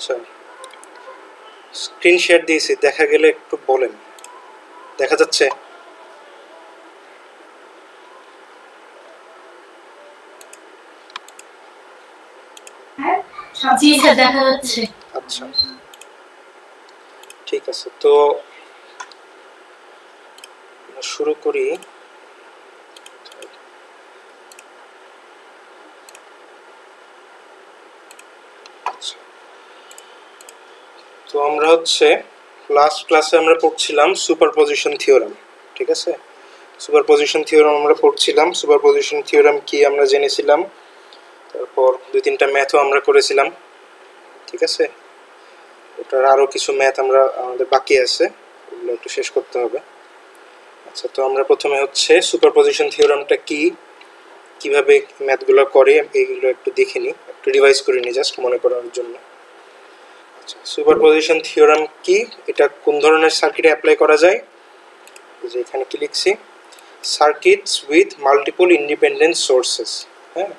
আচ্ছা, screen share দিয়েছি, দেখা গেলে একটু বলেন। দেখা যাচ্ছে? জি স্যার, দেখা যাচ্ছে। আচ্ছা, ঠিক আছে, তো শুরু করি। আচ্ছা, তো আমরা হচ্ছে লাস্ট ক্লাসে আমরা পড়ছিলাম সুপারপজিশন থিওরেম। ঠিক আছে, সুপারপজিশন থিওরেম আমরা পড়ছিলাম। সুপারপজিশন থিওরেম কি আমরা জেনেছিলাম, তারপর 2-3টা ম্যাথও আমরা করেছিলাম। ঠিক আছে, ওটার আরও কিছু ম্যাথ আমাদের বাকি আছে, ওগুলো একটু শেষ করতে হবে। আচ্ছা, তো আমরা প্রথমে হচ্ছে সুপারপজিশন থিওরেমটা কি, কিভাবে ম্যাথগুলো করে এইগুলো একটু দেখে নিই, একটু রিভাইজ করে নিই জাস্ট মনে করার জন্য। আচ্ছা, সুপারপজিশন থিওরেম কি, এটা কোন ধরনের সার্কিটে অ্যাপ্লাই করা যায়? যে এখানে কি লিখছি, circuits with multiple independent sources. হ্যাঁ,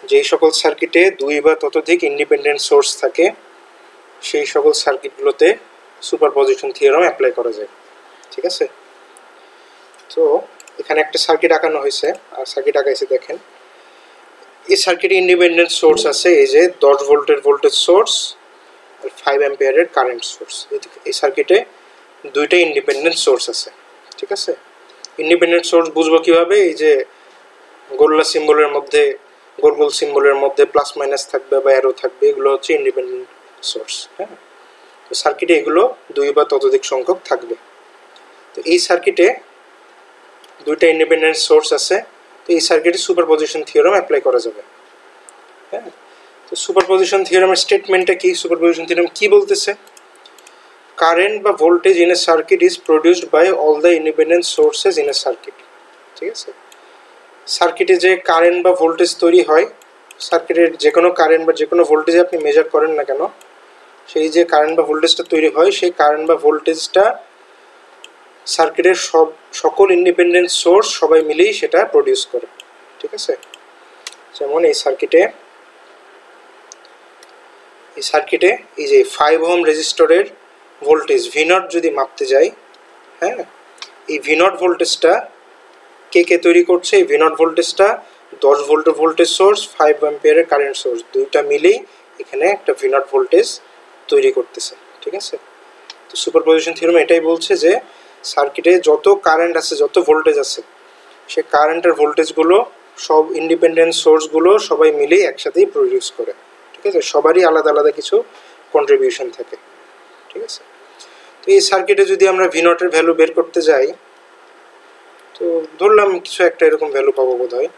যেই সকল সার্কিটে 2 বা ততোধিক ইন্ডিপেন্ডেন্ট সোর্স থাকে সেই সকল সার্কিটগুলোতে সুপারপজিশন থিওরেম অ্যাপ্লাই করা যায়। ঠিক আছে, তো এখানে একটা সার্কিট আঁকানো হয়েছে, আর সার্কিট আঁকাইছে দেখেন। এই সার্কিটে ইন্ডিপেন্ডেন্ট সোর্স আছে, এই যে 10 ভোল্টের ভোল্টেজ সোর্স আর 5 অ্যাম্পিয়ারের কারেন্ট সোর্স। এই সার্কিটে 2টা ইন্ডিপেন্ডেন্ট সোর্স আছে। ঠিক আছে, ইন্ডিপেন্ডেন্ট সোর্স বুঝবো কিভাবে? এই যে গোল্লা সিম্বলের মধ্যে, গোল গোল সিম্বলের মধ্যে প্লাস মাইনাস থাকবে বা অ্যারো থাকবে, এগুলো হচ্ছে ইন্ডিপেন্ডেন্ট সোর্স। হ্যাঁ, তো সার্কিটে এগুলো 2 বা ততোধিক সংখ্যক থাকবে। তো এই সার্কিটে 2টা ইন্ডিপেন্ডেন্ট সোর্স আছে, তো এই সার্কিটে সুপারপজিশন থিওরেম অ্যাপ্লাই করা যাবে। হ্যাঁ, তো সুপারপজিশন থিওরেমের স্টেটমেন্টটা কি? সুপারপজিশন থিওরেম কি বলতেছে? কারেন্ট বা voltage in a circuit is produced by all the independent sources in a circuit. ঠিক আছে, সার্কিটে যে কারেন্ট বা ভোল্টেজ তৈরি হয়, সার্কিটের যে কোনো কারেন্ট বা যে কোনো ভোল্টেজে আপনি মেজার করেন না কেন, সেই যে কারেন্ট বা ভোল্টেজটা তৈরি হয়, সেই কারেন্ট বা ভোল্টেজটা সার্কিটের সকল ইন্ডিপেন্ডেন্ট সোর্স সবাই মিলেই সেটা প্রডিউস করে। ঠিক আছে, যেমন এই সার্কিটে এই যে 5 ওহম রেজিস্টরের ভোল্টেজ V0 যদি মাপতে যাই, হ্যাঁ, এই V0 ভোল্টেজটা কে তৈরি করছে? এই V0 ভোল্টেজটা 10 ভোল্টের ভোল্টেজ সোর্স, 5 অ্যাম্পিয়ারের কারেন্ট সোর্স, দুইটা মিলেই এখানে একটা V0 ভোল্টেজ তৈরি করতেছে। ঠিক আছে, তো সুপারপজিশন থিওরেম এটাই বলছে যে সার্কিটে যত কারেন্ট আছে, যত ভোল্টেজ আছে, সে কারেন্টের ভোল্টেজগুলো সব ইন্ডিপেন্ডেন্ট সোর্সগুলো সবাই মিলেই একসাথেই প্রডিউস করে। ঠিক আছে, সবারই আলাদা আলাদা কিছু কন্ট্রিবিউশন থাকে। ঠিক আছে, তো এই সার্কিটে যদি আমরা V0 এর ভ্যালু বের করতে যাই, তো ধরলাম কিছু একটা এরকম ভ্যালু পাবো, বোধ হয়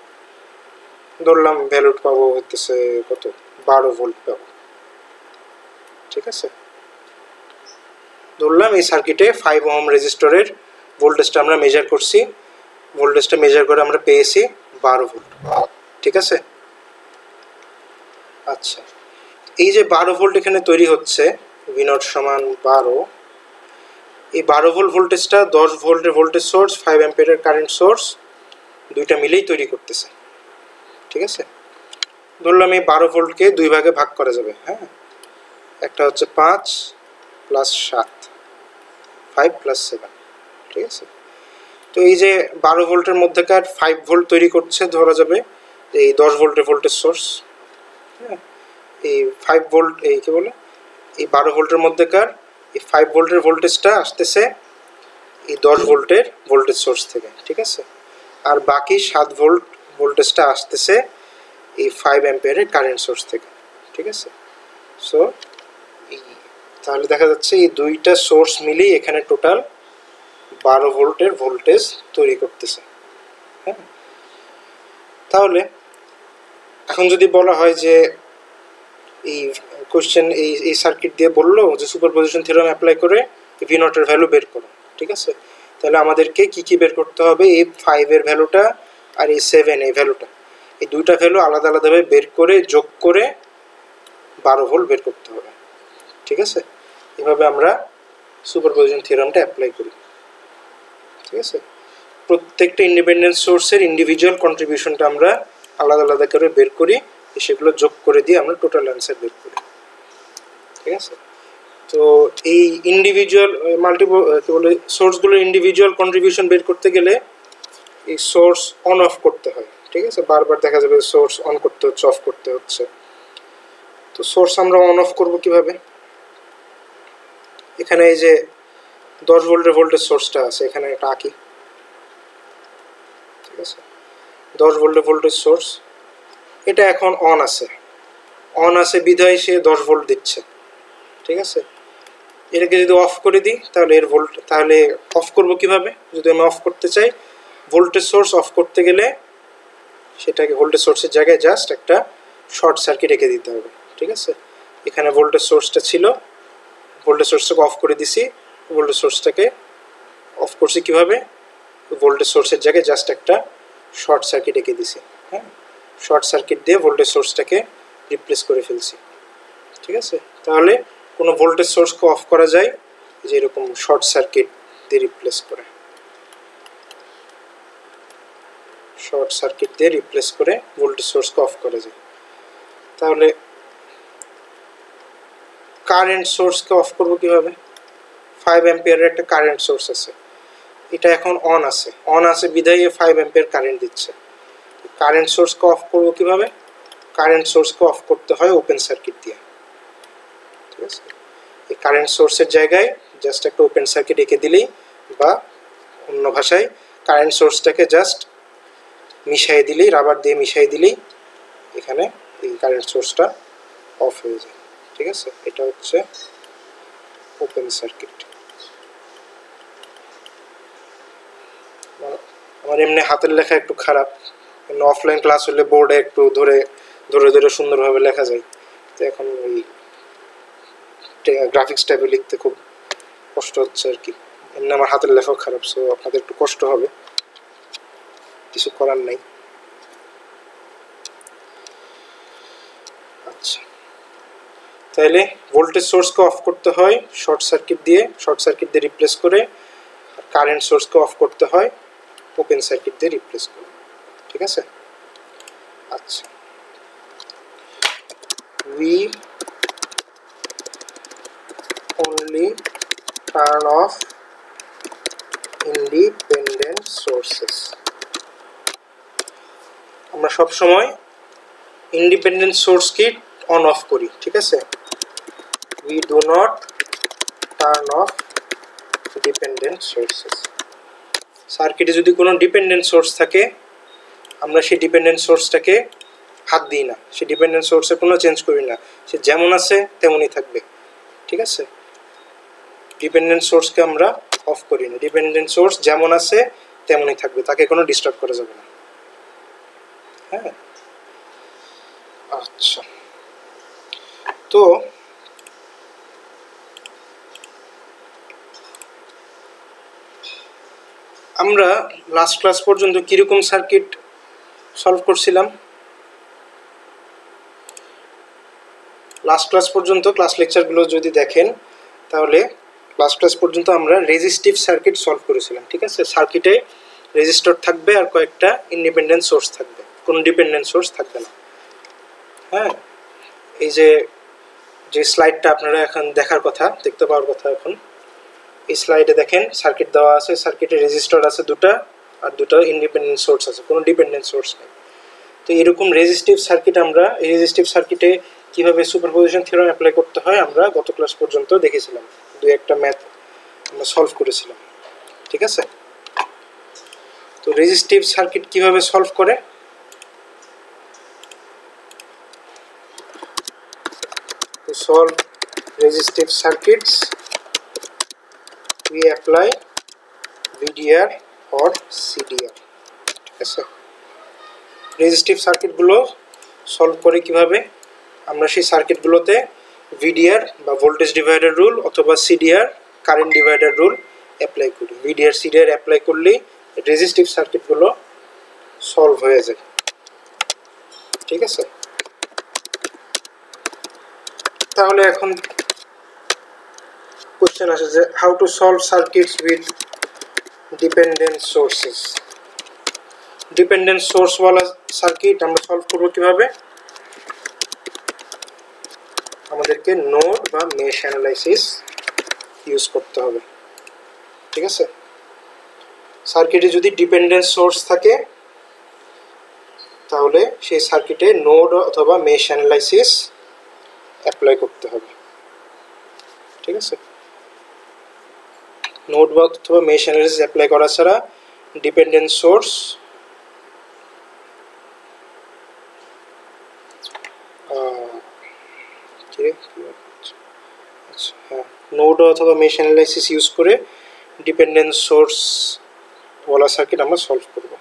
ধরলাম ভ্যালু পাবো হচ্ছে কত, 12 ভোল্ট পাবো। ঠিক আছে, ধরলাম এই সার্কিটে 5 ওহম রেজিস্টরের ভোল্টেজটা আমরা মেজার করছি, ভোল্টেজটা মেজার করে আমরা পেয়েছি 12 ভোল্ট। ঠিক আছে, আচ্ছা, এই যে 12 ভোল্ট এখানে তৈরি হচ্ছে, V0 সমান 12, এই 12 ভোল্ট ভোল্টেজটা 10 ভোল্টের ভোল্টেজ সোর্স, 5 অ্যাম্পিয়ারের কারেন্ট সোর্স, দুইটা মিলেই তৈরি করতেছে। ঠিক আছে, ধরলাম এই 12 ভোল্টকে 2 ভাগে ভাগ করা যাবে। হ্যাঁ, একটা হচ্ছে 5 প্লাস 7, 5 প্লাস 7। ঠিক আছে, তো এই যে 12 ভোল্টের মধ্যেকার 5 ভোল্ট তৈরি করছে, ধরা যাবে এই 10 ভোল্টের ভোল্টেজ সোর্স। হ্যাঁ, এই 5 ভোল্ট, এই কি বলে, এই 12 ভোল্টের মধ্যেকার এই 5 ভোল্টের ভোল্টেজটা আসতেছে এই 10 ভোল্টের ভোল্টেজ সোর্স থেকে। ঠিক আছে, আর বাকি 7 ভোল্ট ভোল্টেজটা আসতেছে এই 5 অ্যাম্পিয়ারের কারেন্ট সোর্স থেকে। ঠিক আছে, সো তাহলে দেখা যাচ্ছে এই দুইটা সোর্স মিলেই এখানে টোটাল 12 ভোল্টের ভোল্টেজ তৈরি করতেছে। হ্যাঁ, তাহলে এখন যদি বলা হয় যে এই কোশ্চেন এই সার্কিট দিয়ে বললো যে সুপারপজিশন থিওরেম অ্যাপ্লাই করে V0 এর ভ্যালু বের করো। ঠিক আছে, তাহলে আমাদেরকে কি বের করতে হবে? এই 5 এর ভ্যালুটা আর এই 7 এই ভ্যালুটা, এই দুইটা ভ্যালু আলাদা আলাদাভাবে বের করে যোগ করে 12 ভোল্ট বের করতে হবে। ঠিক আছে, এভাবে আমরা সুপারপজিশন থিওরেমটা অ্যাপ্লাই করি। ঠিক আছে, প্রত্যেকটা ইন্ডিপেন্ডেন্ট সোর্সের ইন্ডিভিজুয়াল কন্ট্রিবিউশনটা আমরা আলাদা আলাদা করে বের করি, সেগুলো যোগ করে দিয়ে আমরা টোটাল অ্যান্সার বের করি। ঠিক আছে। তো এই ইন্ডিভিজুয়াল মাল্টিপল কি বলে সোর্সগুলোর ইন্ডিভিজুয়াল কন্ট্রিবিউশন বের করতে গেলে এই সোর্স অন অফ করতে হয়, ঠিক আছে। বারবার দেখা যাবে সোর্স অন করতে হচ্ছে, অফ করতে হচ্ছে। তো সোর্স আমরা অন অফ করব কিভাবে? এখানে এই যে 10 ভোল্টের ভোল্টেজ সোর্সটা আছে, এখানে একটা আঁকি, ঠিক আছে। 10 ভোল্টের ভোল্টেজ সোর্স, এটা এখন অন আছে, অন আছে বিধায় সে 10 ভোল্ট দিচ্ছে, ঠিক আছে। এটাকে যদি অফ করে দিই তাহলে এর ভোল্ট, তাহলে অফ করব কিভাবে? যদি আমি অফ করতে চাই, ভোল্টেজ সোর্স অফ করতে গেলে সেটাকে ভোল্টেজ সোর্সের জায়গায় জাস্ট একটা শর্ট সার্কিট রেখে দিতে হবে, ঠিক আছে। এখানে ভোল্টেজ সোর্সটা ছিল, ভোল্টেজ সোর্সটাকে অফ করে দিছি, ভোল্টেজ সোর্সটাকে অফ করছি কিভাবে? ভোল্টেজ সোর্সের জায়গায় জাস্ট একটা শর্ট সার্কিট রেখে দিছি, হ্যাঁ। শর্ট সার্কিট দিয়ে ভোল্টেজ সোর্সটাকে রিপ্লেস করে ফেলছি, ঠিক আছে। তাহলে কোনো ভোল্টেজ সোর্সকে অফ করা যায় যে এরকম শর্ট সার্কিট দিয়ে রিপ্লেস করে, শর্ট সার্কিট দিয়ে রিপ্লেস করে ভোল্টেজ সোর্সকে অফ করা যায়। তাহলে কারেন্ট সোর্সকে অফ করব কিভাবে? 5 অ্যাম্পিয়ারের একটা কারেন্ট সোর্স আছে, এটা এখন অন আছে, অন আছে বিধায় 5 অ্যাম্পিয়ার কারেন্ট দিচ্ছে। কারেন্ট সোর্সকে অফ করব কিভাবে? কারেন্ট সোর্সকে অফ করতে হয় ওপেন সার্কিট দিয়ে, ঠিক আছে। এই কারেন্ট সোর্সের জায়গায় জাস্ট একটা ওপেন সার্কিট রেখে দিলেই, বা অন্য ভাষায় কারেন্ট সোর্সটাকে জাস্ট মিশিয়ে দিলেই, রাবার দিয়ে মিশিয়ে দিলেই এখানে এই কারেন্ট সোর্সটা অফ হয়ে যায়, ঠিক আছে। এটা হচ্ছে ওপেন সার্কিট। আমার এমনি হাতের লেখা একটু খারাপ, অফলাইন ক্লাস হলে বোর্ডে একটু ধরে ধরে ধরে সুন্দরভাবে লেখা যায়, তো এখন ওই গ্রাফিক্স টাইপে লিখতে খুব কষ্ট হচ্ছে আর কি। এমনি আমার হাতের লেখাও খারাপ, সো আপনাদের একটু কষ্ট হবে, কিছু করার নাই। আচ্ছা, তাহলে ভোল্টেজ সোর্সকে অফ করতে হয় শর্ট সার্কিট দিয়ে, শর্ট সার্কিট দিয়ে রিপ্লেস করে। আর কারেন্ট সোর্সকে অফ করতে হয় ওপেন সার্কিট দিয়ে রিপ্লেস করে, ঠিক আছে। আচ্ছা, we only turn off independent sources. আমরা সব সময় ইন্ডিপেন্ডেন্ট সোর্সকে অন অফ করি, ঠিক আছে। we do not turn off dependent sources. সার্কিটে যদি কোনো ডিপেন্ডেন্ট সোর্স থাকে, আমরা সেই ডিপেন্ডেন্ট সোর্সটাকে হাত দিই না, সেই ডিপেন্ডেন্ট সোর্সে কোনো চেঞ্জ করি না, সে যেমন আছে তেমনই থাকবে, ঠিক আছে। ডিপেন্ডেন্ট সোর্সকে আমরা অফ করি না, ডিপেন্ডেন্ট সোর্স যেমন আছে তেমনই থাকবে, তাকে কোনো ডিস্টার্ব করা যাবে না, হ্যাঁ। আচ্ছা, তো আমরা লাস্ট ক্লাস পর্যন্ত কিরকম সার্কিট সলভ করছিলাম? লাস্ট ক্লাস পর্যন্ত ক্লাস লেকচারগুলো যদি দেখেন তাহলে লাস্ট ক্লাস পর্যন্ত আমরা রেজিস্টিভ সার্কিট সলভ করেছিলাম, ঠিক আছে। সার্কিটে রেজিস্টর থাকবে আর কয়েকটা ইন্ডিপেন্ডেন্ট সোর্স থাকবে, কোনো ডিপেন্ডেন্ট সোর্স থাকবে না, হ্যাঁ। এই যে যে স্লাইডটা আপনারা এখন দেখার কথা, দেখতে পাওয়ার কথা, এখন এই স্লাইডে দেখেন সার্কিট দেওয়া আছে, সার্কিটে রেজিস্টর আছে দুটা, আর দুটো ইন্ডিপেন্ডেন্ট সোর্স আছে, কোনো ডিপেন্ডেন্ট সোর্স নেই। তো এরকম রেজিস্টিভ সার্কিট, আমরা এই রেজিস্টিভ সার্কিটে কীভাবে সুপারপজিশন থিওরাম অ্যাপ্লাই করতে হয় আমরা গত ক্লাস পর্যন্ত দেখেছিলাম, দু একটা ম্যাথ আমরা সলভ করেছিলাম, ঠিক আছে। তো রেজিস্টিভ সার্কিট কীভাবে সলভ করে? To solve resistive circuits we apply VDR or CDR, ঠিক আছে। রেজিস্টিভ সার্কিটগুলো সলভ করে কিভাবে? আমরা সেই সার্কিটগুলোতে VDR বা ভোল্টেজ ডিভাইডার রুল অথবা CDR current divider rule apply করি। VDR CDR অ্যাপ্লাই করলেই রেজিস্টিভ সার্কিটগুলো সলভ হয়ে যায়, ঠিক আছে। তাহলে এখন কোশ্চেন আসে যে how to solve circuits with dependent sources. Dependent সোর্সওয়ালা সার্কিট আমরা সলভ করবো কিভাবে? আমাদেরকে নোড বা মেশ অ্যানালাইসিস ইউজ করতে হবে। ঠিক আছে, সার্কিটে যদি ডিপেন্ডেন্ট সোর্স থাকে তাহলে সেই সার্কিটে নোড অথবা মেশ অ্যানালাইসিস অ্যাপ্লাই করতে হবে। ঠিক আছে, নোড বা অথবা মেশ অ্যানালাইসিস অ্যাপ্লাই করা ছাড়া ডিপেন্ডেন্ট সোর্স হ্যাঁ, নোড অথবা মেশ অ্যানালাইসিস ইউজ করে ডিপেন্ডেন্ট সোর্স ওয়ালা সার্কিট আমরা সলভ করব।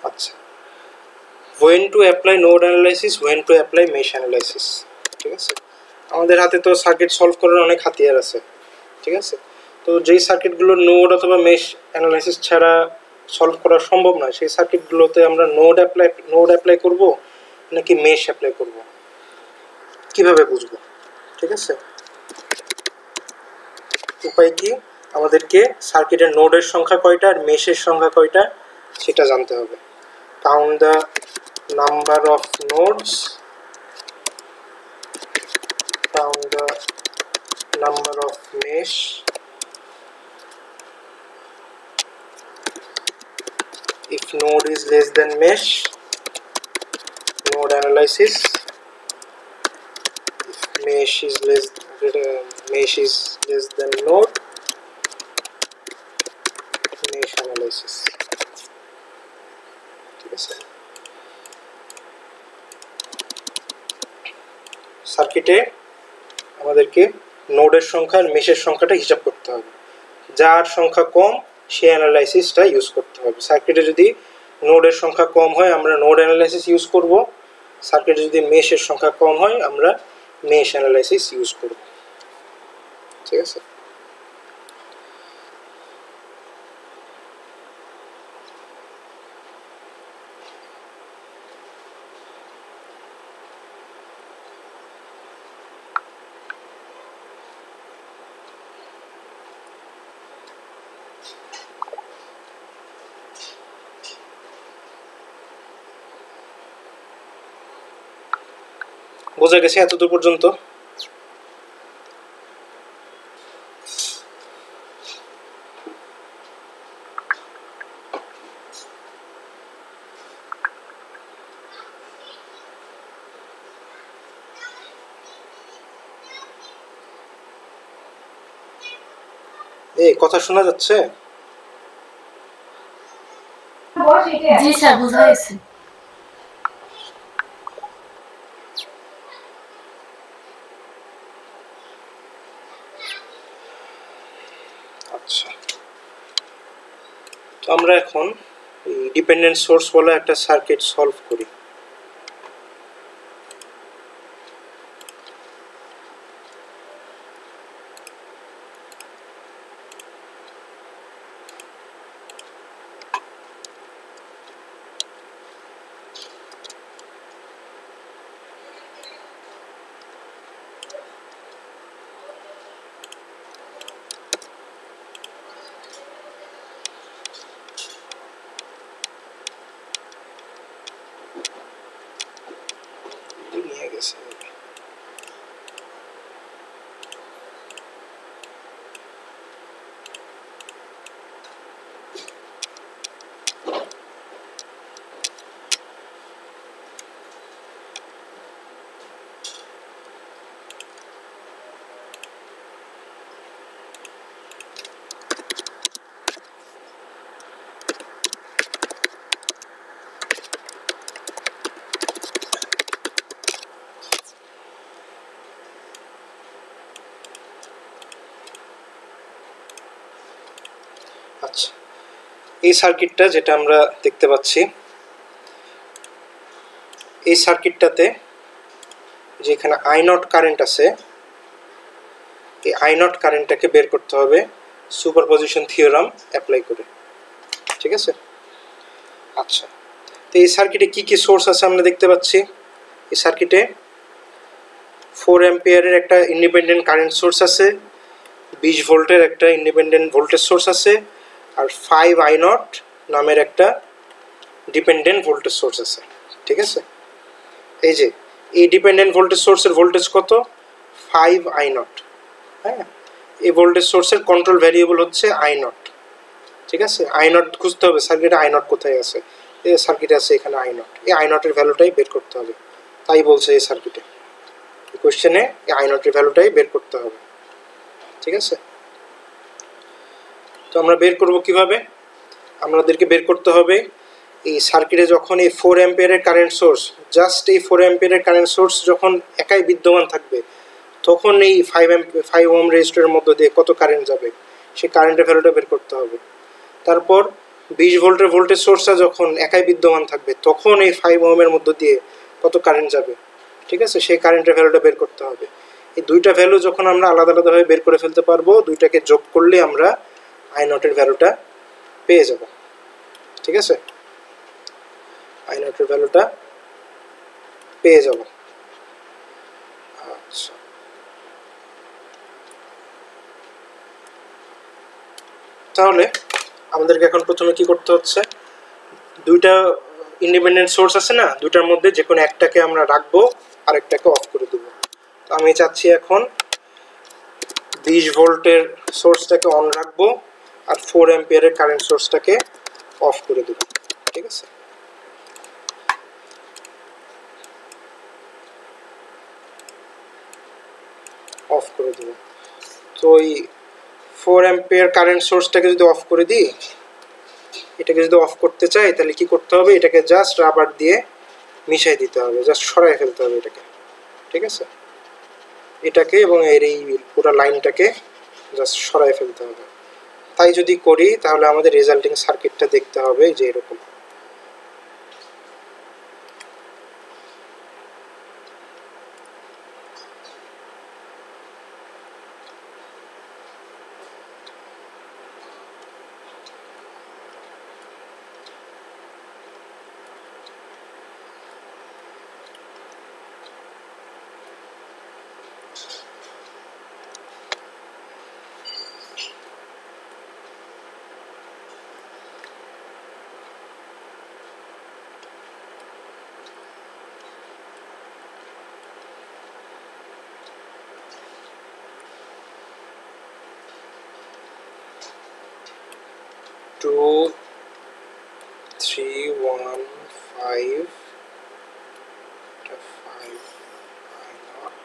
আচ্ছা, when to apply node analysis, when to apply mesh analysis। ঠিক আছে, আমাদের হাতে তো সার্কিট সলভ করার অনেক হাতিয়ার আছে। ঠিক আছে, তো যেই সার্কিটগুলো নোড অথবা মেশ অ্যানালাইসিস ছাড়া সলভ করা সম্ভব নয় সেই সার্কিটগুলোতে আমরা নোড অ্যাপ্লাই করব নাকি মেশ অ্যাপ্লাই করব, কিভাবে বুঝবো? ঠিক আছে, উপায় কি, আমাদেরকে সার্কিটের নোডের সংখ্যা কয়টা আর মেশের সংখ্যা কয়টা সেটা জানতে হবে। Count the number of nodes, count the number of mesh, if node is less than mesh, node analysis, if mesh is less than node, mesh analysis। ঠিক আছে, সার্কিটে আমাদেরকে নোডের সংখ্যা আর মেশের সংখ্যাটা হিসাব করতে হবে, যার সংখ্যা কম সেই অ্যানালাইসিসটা ইউজ করতে হবে। সার্কিটে যদি নোডের সংখ্যা কম হয় আমরা নোড অ্যানালাইসিস ইউজ করব, সার্কিটে যদি মেশের সংখ্যা কম হয় আমরা মেশ অ্যানালাইসিস ইউজ করব। ঠিক আছে, বোঝা গেছে এতদূর পর্যন্ত? এই কথা শোনা যাচ্ছে? জি স্যার, বোঝা গেছে। আচ্ছা, তো আমরা এখন ডিপেন্ডেন্ট সোর্স বলে একটা সার্কিট সলভ করি। নিয়ে গেছে এই সার্কিটটা যেটা আমরা দেখতে পাচ্ছি, এই সার্কিটটাতে যেখানে আই নট কারেন্ট আছে, এই আই নট কারেন্টটাকে বের করতে হবে সুপারপজিশন থিওরাম অ্যাপ্লাই করে, ঠিক আছে। আচ্ছা, তো এই সার্কিটে কি কি সোর্স আছে আমরা দেখতে পাচ্ছি। এই সার্কিটে 4 অ্যাম্পিয়ারের একটা ইন্ডিপেন্ডেন্ট কারেন্ট সোর্স আছে, 20 ভোল্টের একটা ইন্ডিপেন্ডেন্ট ভোল্টেজ সোর্স আছে, আর 5 আই নট নামের একটা ডিপেন্ডেন্ট ভোল্টেজ সোর্স আছে, ঠিক আছে। এই যে এই ডিপেন্ডেন্ট ভোল্টেজ সোর্সের ভোল্টেজ কত, 5 আই নট। হ্যাঁ, এই ভোল্টেজ সোর্সের কন্ট্রোল ভ্যারিয়েবল হচ্ছে আই নট, ঠিক আছে। আই নট খুঁজতে হবে সার্কিটে আই নট কোথায় আছে। এই সার্কিটে আছে এখানে আই নট, এই আই নটের ভ্যালুটাই বের করতে হবে, তাই বলছে এই সার্কিটে, এই কোশ্চেনে এই আই নটের ভ্যালুটাই বের করতে হবে, ঠিক আছে। তো আমরা বের করব কিভাবে, আমাদেরকে বের করতে হবে এই সার্কিটে যখন এই 4 অ্যাম্পিয়ারের কারেন্ট সোর্স, জাস্ট এই 4 অ্যাম্পিয়ারের কারেন্ট সোর্স যখন একাই বিদ্যমান থাকবে, তখন এই 5 ওহম রেজিস্টরের মধ্য দিয়ে কত কারেন্ট যাবে, সেই কারেন্টের ভ্যালুটা বের করতে হবে। তারপর 20 ভোল্টের ভোল্টেজ সোর্সটা যখন একাই বিদ্যমান থাকবে, তখন এই 5 ওহমের মধ্য দিয়ে কত কারেন্ট যাবে, ঠিক আছে, সেই কারেন্টের ভ্যালুটা বের করতে হবে। এই দুইটা ভ্যালু যখন আমরা আলাদা আলাদাভাবে বের করে ফেলতে পারবো, দুইটাকে যোগ করলে আমরা আই নটের ভ্যালুটা পেয়ে যাব, ঠিক আছে, আই নটের ভ্যালুটা পেয়ে যাব। আচ্ছা, তাহলে আমাদেরকে এখন প্রথমে কি করতে হচ্ছে, দুইটা ইন্ডিপেন্ডেন্ট সোর্স আছে না, দুইটার মধ্যে যে কোনো একটাকে আমরা রাখবো, আরেকটাকে অফ করে দেবো। তো আমি চাচ্ছি এখন 20 ভোল্টের সোর্সটাকে অন রাখবো আর 4 অ্যাম্পিয়ারের কারেন্ট সোর্সটাকে অফ করে দেবো, ঠিক আছে। অফ করে দেবো। তো এই 4 অ্যাম্পিয়ার কারেন্ট সোর্সটাকে যদি অফ করে দিই, এটাকে যদি অফ করতে চাই তাহলে কি করতে হবে, এটাকে জাস্ট রাবার দিয়ে মিশাই দিতে হবে, জাস্ট সরাই ফেলতে হবে এটাকে, ঠিক আছে, এটাকে এবং এর এই পুরো লাইনটাকে জাস্ট সরাই ফেলতে হবে। তাই যদি করি তাহলে আমাদের রেজাল্টিং সার্কিটটা দেখতে হবে যে এরকম। Two, 3, 1, 5, 5 I not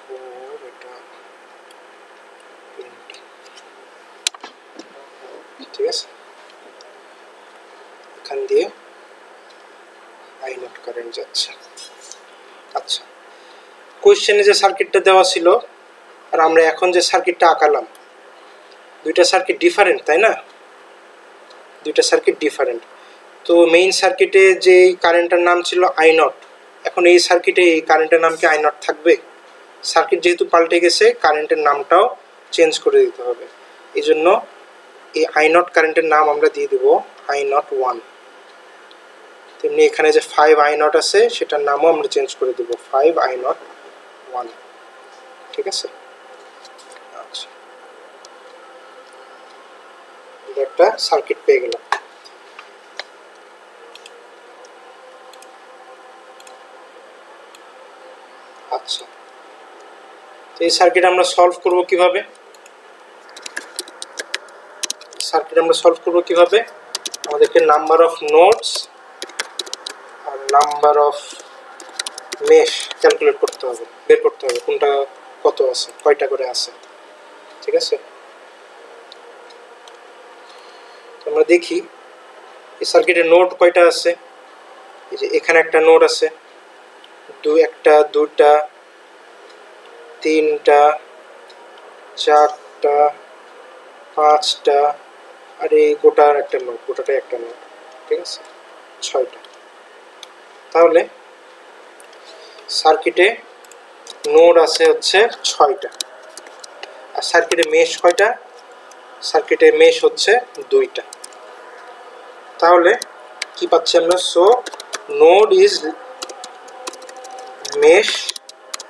4, এটা 20, ঠিক আছে। এখান দিয়ে আই নট কারেন্ট যাচ্ছে। আচ্ছা, কোশ্চেনে যে সার্কিটটা দেওয়া ছিল আর আমরা এখন যে সার্কিটটা আঁকালাম, দুইটা সার্কিট ডিফারেন্ট, তাই না, দুইটা সার্কিট ডিফারেন্ট। তো মেইন সার্কিটে যে কারেন্টের নাম ছিল আই নট, এখন এই সার্কিটে এই কারেন্টের নাম কি আই নট থাকবে? সার্কিট যেহেতু পাল্টে গেছে, কারেন্টের নামটাও চেঞ্জ করে দিতে হবে। এই জন্য এই আই নট কারেন্টের নাম আমরা দিয়ে দেবো আই নট 1। তেমনি এখানে যে 5 আই নট আছে সেটার নামও আমরা চেঞ্জ করে দেবো 5 আই নট 1, ঠিক আছে। আচ্ছা, একটা সার্কিট পেয়ে গেলাম। আচ্ছা, তো এই সার্কিট আমরা সলভ করব কিভাবে, আমাদেরকে নাম্বার অফ নোডস আর নাম্বার অফ মেশ ক্যালকুলেট করতে হবে, বের করতে হবে কোনটা কত আছে, কয়টা করে আছে, ঠিক আছে। আমরা দেখি এই সার্কিটের নোড কয়টা আছে। এই যে এখানে একটা নোড আছে, একটা, দুটা, তিনটা, চারটা, পাঁচটা আর এই গোটার একটা নোড, গোটাটাই একটা নোড, ঠিক আছে, 6টা। তাহলে সার্কিটে নোড আছে হচ্ছে 6টা, আর সার্কিটে মেশ কয়টা? সার্কিটে মেশ হচ্ছে 2টা। তাহলে কি পাচ্ছি আমরা? So node is mesh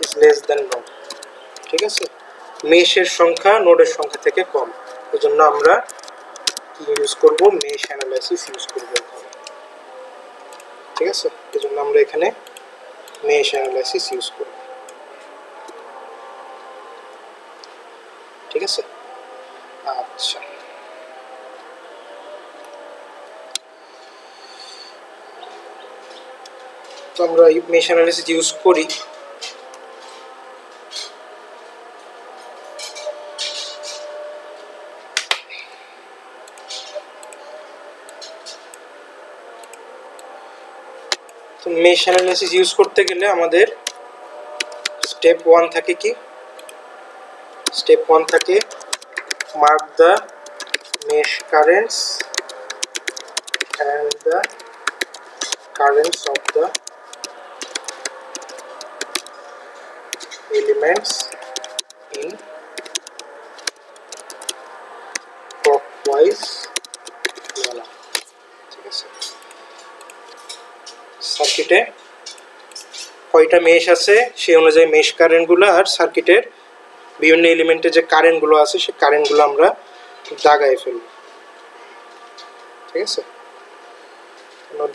is less than node, ঠিক আছে, মেশের সংখ্যা নোডের সংখ্যা থেকে কম। এই জন্য আমরা কি ইউজ করব? মেশ অ্যানালাইসিস ইউজ করব এখানে, ঠিক আছে। এই জন্য আমরা এখানে মেশ অ্যানালাইসিস ইউজ করব, ঠিক আছে। আচ্ছা, তো আমরা মেশ অ্যানালাইসিস ইউজ করি। তো মেশ অ্যানালাইসিস ইউজ করতে গেলে আমাদের স্টেপ 1 থাকে কি? স্টেপ 1 থাকে mark the mesh currents and the currents of the elements in clockwise manner, ঠিক আছে। সার্কিটে কয়টা মেশ আছে সেই অনুযায়ী মেশ কারেন্টগুলো আর সার্কিটের বিভিন্ন এলিমেন্টে যে কারেন্টগুলো আছে সেই কারেন্টগুলো আমরা দাগায় ফেলব, ঠিক আছে।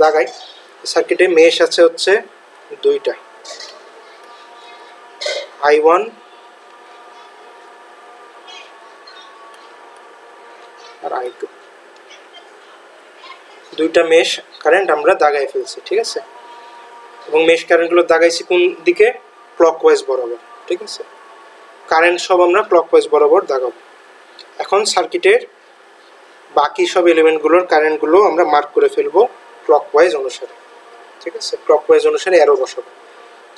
দাগাই। সার্কিটে মেশ আছে হচ্ছে 2টা, I1 আর I2, 2টা মেশ কারেন্ট আমরা দাগাই ফেলছি, ঠিক আছে। এবং মেশ কারেন্টগুলো দাগাইছি কোন দিকে? ক্লকওয়াইজ বরাবর, ঠিক আছে। কারেন্ট সব আমরা ক্লকওয়াইজ বরাবর দাগাবো। এখন সার্কিটের বাকি সব এলিমেন্টগুলোর কারেন্টগুলো আমরা মার্ক করে ফেলবো ক্লকওয়াইজ অনুসারে, ঠিক আছে। ক্লকওয়াইজ অনুসারে অ্যারো বসাবো।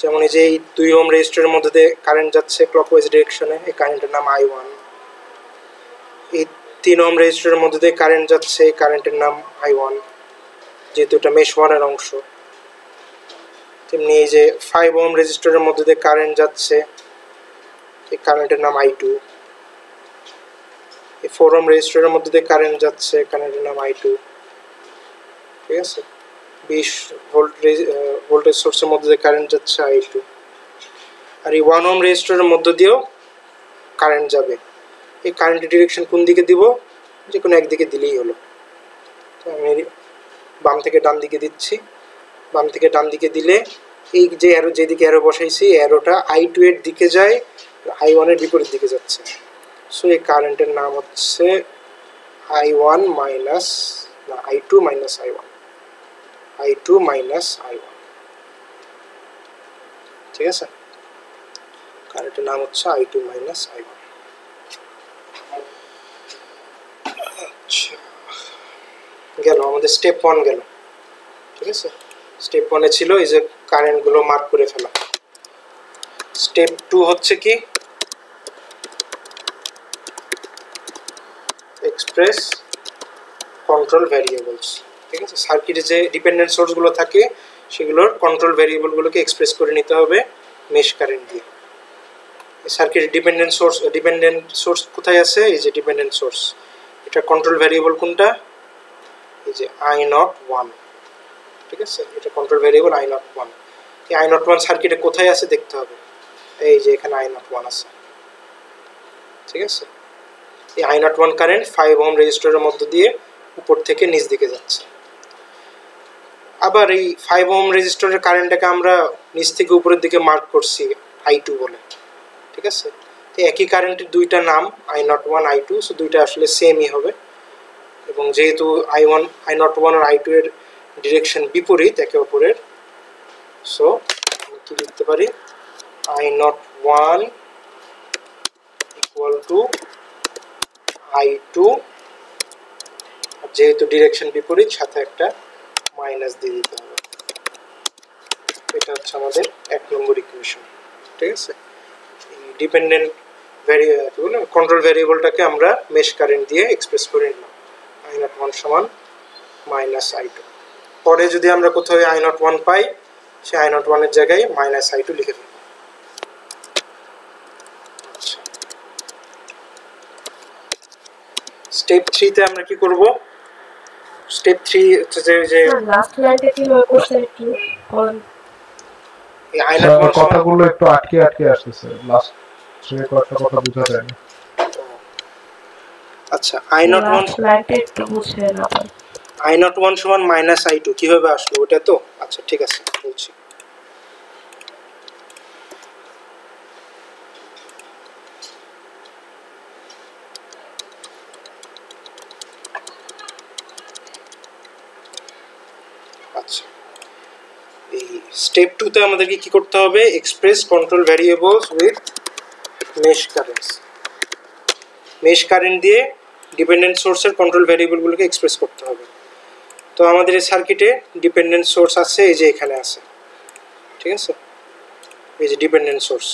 যেমন এই যে এই 2 ওহম রেজিস্টরের মধ্যে দিয়ে কারেন্ট যাচ্ছে ক্লকওয়াইজ ডিরেকশনে, এই কারেন্টের নাম I1। এই 3 ওহম রেজিস্টরের মধ্যে দিয়ে কারেন্ট যাচ্ছে, এই কারেন্টের নাম I1, যেহেতু এটা মেশ 1 এর অংশ। তেমনি এই যে 5 ওহম রেজিস্টরের মধ্যে দিয়ে কারেন্ট যাচ্ছে, এই কারেন্টের নাম I2। এই 4 ওহম রেজিস্টরের মধ্যে দিয়ে কারেন্ট যাচ্ছে, কারেন্টের নাম I2, ঠিক আছে। 20 ভোল্ট ভোল্টেজ সোর্সের মধ্যে দিয়ে কারেন্ট যাচ্ছে I2। আর এই 1 ওহম রেজিস্টরের মধ্যে দিয়েও কারেন্ট যাবে। এই কারেন্টের ডিরেকশন কোন দিকে দিব? যে কোনো একদিকে দিলেই হলো। তো আমি বাম থেকে ডান দিকে দিচ্ছি। বাম থেকে ডান দিকে দিলে এই যে অ্যারো, যেদিকে অ্যারো বসাইছি অ্যারোটা I2 এর দিকে যায়, I1 এর বিপরীত দিকে যাচ্ছে। সো এই কারেন্টের নাম হচ্ছে I2 minus I1, I2 minus I1, ঠিক আছে। কারেন্টের নাম হচ্ছে I2 মাইনাস I1। আচ্ছা, গেল আমাদের স্টেপ 1 গেল, ঠিক আছে। স্টেপ 1 এ ছিল এই যে কারেন্টগুলো মার্ক করে ফেলা। স্টেপ 2 হচ্ছে কি? এক্সপ্রেস কন্ট্রোল ভ্যারিয়েবলস, ঠিক আছে। সার্কিটে যে ডিপেন্ডেন্ট সোর্সগুলো থাকে সেগুলোর কন্ট্রোল ভ্যারিয়েবলগুলোকে এক্সপ্রেস করে নিতে হবে মেশ কারেন্ট দিয়ে। সার্কিটে ডিপেন্ডেন্ট সোর্স কোথায় আছে? এই যে ডিপেন্ডেন্ট সোর্স, এটা কন্ট্রোল ভ্যারিয়েবল কোনটা? এই যে I01, ঠিক আছে। এটা কন্ট্রোল ভ্যারিয়েবল I01। এই I01 সার্কিটে কোথায় আছে দেখতে হবে। এই যে এখানে I01 আছে, ঠিক আছে। এই I01 কারেন্ট 5 ওহম রেজিস্টরের মধ্য দিয়ে উপর থেকে নিচ দিকে যাচ্ছে। আবার এই 5 ওহম রেজিস্টরের কারেন্টটাকে আমরা নিচ থেকে উপরের দিকে মার্ক করছি I2 বলে, ঠিক আছে। তো একই কারেন্টের 2টা নাম I01 I2, সো 2টা আসলে সেমই হবে। এবং যেহেতু I01 আর I2 এর ডিরেকশন বিপরীত একে অপরের, সো আমি কি লিখতে পারি? I01 ইকুয়াল টু I2, যেহেতু ডিরেকশন বিপরীত সাথে একটা মাইনাস দিয়ে দিতে হবে। এটা হচ্ছে আমাদের 1 নম্বর ইকুয়েশন, ঠিক আছে। এই ডিপেন্ডেন্ট কন্ট্রোল ভ্যারিয়েবলটাকে আমরা মেশ কারেন্ট দিয়ে এক্সপ্রেস করে নিলাম। আই নট ওয়ান সমান মাইনাস আই টু। পরে যদি আমরা কোথাও I naught one pi, say I naught ওয়ানের জায়গায় মাইনাস আই টু লিখে ফেলব। স্টেপ 3 তে আমরা কি করব? স্টেপ 3 হচ্ছে যে লাস্ট লাইনটা কি হয়ে করছে একটু বলেন। এই আই নট ওয়ান কথাগুলো একটু আটকে আটকে আসতেছে, লাস্ট যে কথা বোঝা যায় না। আচ্ছা, আই নট ওয়ান লাইনটা একটু বুঝে না আই নট ওয়ান সমান মাইনাস আই টু কিভাবে আসলো ওটা তো? আচ্ছা ঠিক আছে বলছি। আচ্ছা, এই স্টেপ 2 তে আমাদেরকে কি করতে হবে? Express control variables with mesh currents. Mesh current দিয়ে ডিপেন্ডেন্ট সোর্সের কন্ট্রোল ভ্যারিয়েবলগুলোকে এক্সপ্রেস করতে হবে। তো আমাদের এই সার্কিটে ডিপেন্ডেন্ট সোর্স আছে, এই যে এখানে আছে, ঠিক আছে? এই যে ডিপেন্ডেন্ট সোর্স,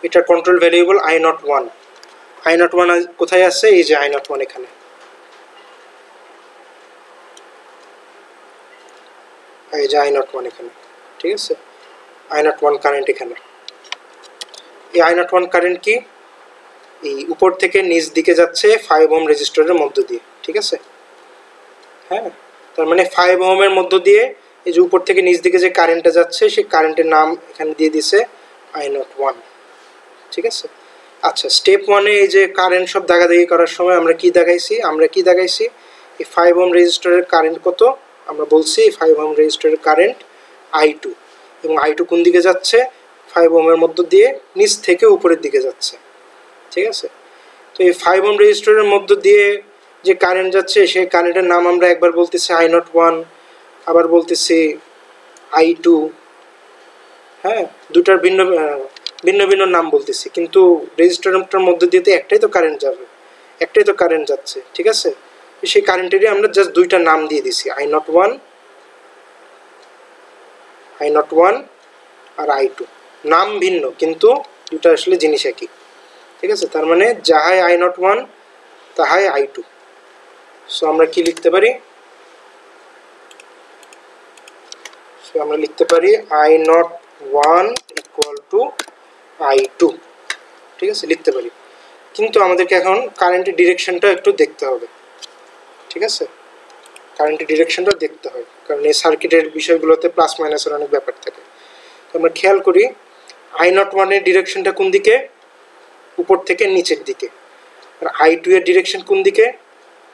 এটার control variable I naught one. I naught one কোথায় আছে? এই যে আই নট ওয়ান এখানে। এই যে আই নট ওয়ান এখানে, ঠিক আছে? আই নট ওয়ান কারেন্ট এখানে। এই আই নট ওয়ান কারেন্ট কি? এই উপর থেকে নিচ দিকে যাচ্ছে 5 ওহম রেজিস্টরের মধ্য দিয়ে, ঠিক আছে? হ্যাঁ, তার মানে 5 ওহমের মধ্য দিয়ে এই যে উপর থেকে নিচ দিকে যে কারেন্টটা যাচ্ছে, সেই কারেন্টের নাম এখানে দিয়ে দিছে আই নট ওয়ান, ঠিক আছে? আচ্ছা, স্টেপ 1-এ এই যে কারেন্ট সব দাগাদাগি করার সময় আমরা কি দেখাইছি? এই 5 ওহম রেজিস্টরের কারেন্ট কত? আমরা বলছি 5 ওহম রেজিস্টরের কারেন্ট আই টু, এবং আই টু কোন দিকে যাচ্ছে? 5 ওহমের মধ্য দিয়ে নিচ থেকে উপরের দিকে যাচ্ছে, ঠিক আছে? তো এই 5 ওহম রেজিস্টরের মধ্য দিয়ে যে কারেন্ট যাচ্ছে, সেই কারেন্টের নাম আমরা একবার বলতেছি আই নট ওয়ান, আবার বলতেছি আই টু। হ্যাঁ, দুটার ভিন্ন ভিন্ন ভিন্ন নাম বলতেছি, কিন্তু রেজিস্টরটার মধ্যে দিয়ে তো একটাই তো কারেন্ট যাবে, একটাই তো কারেন্ট যাচ্ছে, ঠিক আছে? সেই কারেন্টেরই আমরা জাস্ট দুইটা নাম দিয়ে দিছি, আই নট ওয়ান আর আই টু। নাম ভিন্ন কিন্তু দুটা আসলে জিনিস একই, ঠিক আছে? তার মানে যাহাই আই নট ওয়ান তাহাই আই টু। সো আমরা কি লিখতে পারি? সো আমরা লিখতে পারি I naught one equal to I two, ঠিক আছে? লিখতে পারি, কিন্তু আমাদেরকে এখন কারেন্টের ডিরেকশনটা একটু দেখতে হবে, ঠিক আছে? কারেন্টের ডিরেকশনটা দেখতে হয়, কারণ এই সার্কিটের বিষয়গুলোতে প্লাস মাইনাসের অনেক ব্যাপার থাকে। তো আমরা খেয়াল করি আই নট ওয়ানের ডিরেকশনটা কোন দিকে? উপর থেকে নিচের দিকে। আর আই টু এর ডিরেকশন কোন দিকে?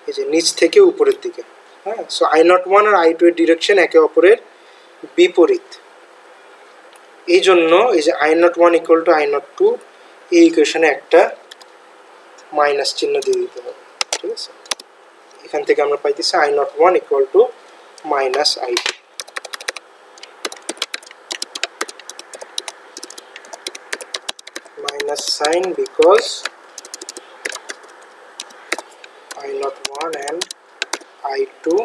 এই যে নিচ থেকে উপরের দিকে। হ্যাঁ, সো আই নট ওয়ান আর আই টু এর ডিরেকশন একে অপরের বিপরীত। এই জন্য এই যে I naught one equal to I naught two, এই ইকুয়েশনে একটা মাইনাস চিহ্ন দিয়ে দিতে হবে, ঠিক আছে? এখান থেকে আমরা পাইতেছি i naught one equal to minus i two. Minus sign because i naught one and i two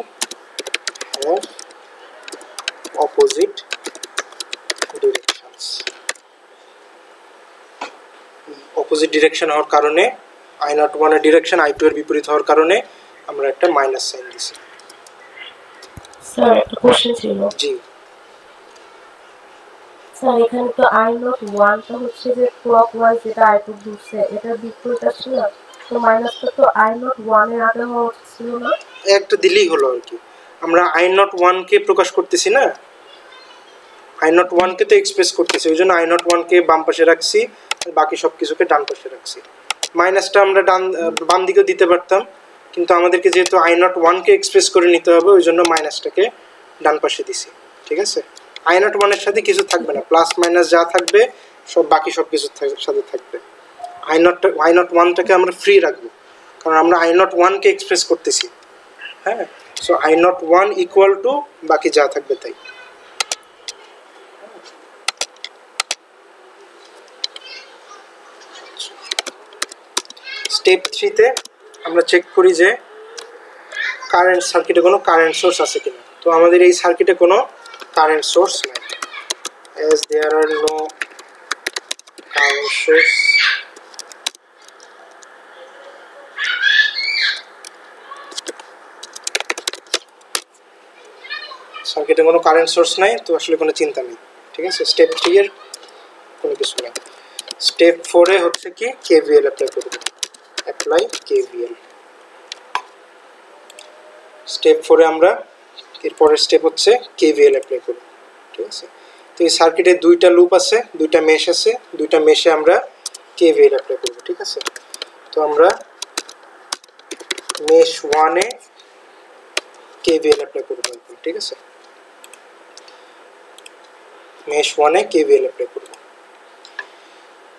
have opposite directions. Opposite direction হওয়ার কারণে আই নট ওয়ানের ডিরেকশন আই টু এর বিপরীত হওয়ার কারণে আমরা একটা মাইনাস সাইন দিছি। স্যার একটা কোশ্চেন ছিল। জি স্যার, এখানে তো আই নট ওয়ানটা হচ্ছে যে ক্লকওয়াইজ যেটা আই টু ঘুরছে, এটার বিপরীত আসছে না, তো মাইনাসটা তো আই নট ওয়ানের আগে হওয়া উচিত ছিল না? একটা দিলেই হলো আর কি। আমরা আই নট ওয়ানকে প্রকাশ করতেছি না, আই নট ওয়ানকে তো এক্সপ্রেস করতেছি, ওই জন্য আই নট ওয়ানকে বাম পাশে রাখছি, বাকি সব কিছুকে ডান পাশে রাখছি। মাইনাসটা আমরা বাম দিকেও দিতে পারতাম, কিন্তু আমাদেরকে যেহেতু আই নট ওয়ানকে এক্সপ্রেস করে নিতে হবে, ওই জন্য মাইনাসটাকে ডান পাশে দিছি, ঠিক আছে? আই নট ওয়ানের সাথে কিছু থাকবে না, প্লাস মাইনাস যা থাকবে সব বাকি সব কিছুর সাথে থাকবে। আই নট ওয়ানটাকে আমরা ফ্রি রাখবো, কারণ আমরা আই নট ওয়ানকে এক্সপ্রেস করতেছি। হ্যাঁ, so I naught one equal two বাকি যা থাকবে তাই। স্টেপ 3-তে আমরা চেক করি যে কারেন্ট সার্কিটে কোনো কারেন্ট সোর্স আছে কিনা। তো আমাদের এই সার্কিটে কোনো কারেন্ট সোর্স নাই, as there are no current source সার্কিটে কোনো কারেন্ট সোর্স নাই, তো আসলে কোনো চিন্তা নেই। ঠিক আছে, স্টেপ 3 এর কোনো কিছু নেই। স্টেপ 4 এ হচ্ছে কি কেভিএল অ্যাপ্লাই করব। Apply KVL. স্টেপ 4 এ আমরা এরপরের স্টেপ হচ্ছে কেভিএল অ্যাপ্লাই করব। ঠিক আছে, তো এই সার্কিটে দুইটা লুপ আছে, দুইটা মেশ আছে, দুইটা মেশে আমরা কেভিএল অ্যাপ্লাই করব। ঠিক আছে, তো আমরা মেশ 1 এ কেভিএল অ্যাপ্লাই করব। ঠিক আছে, মেশ 1 এ কেভিএল অ্যাপ্লাই করব।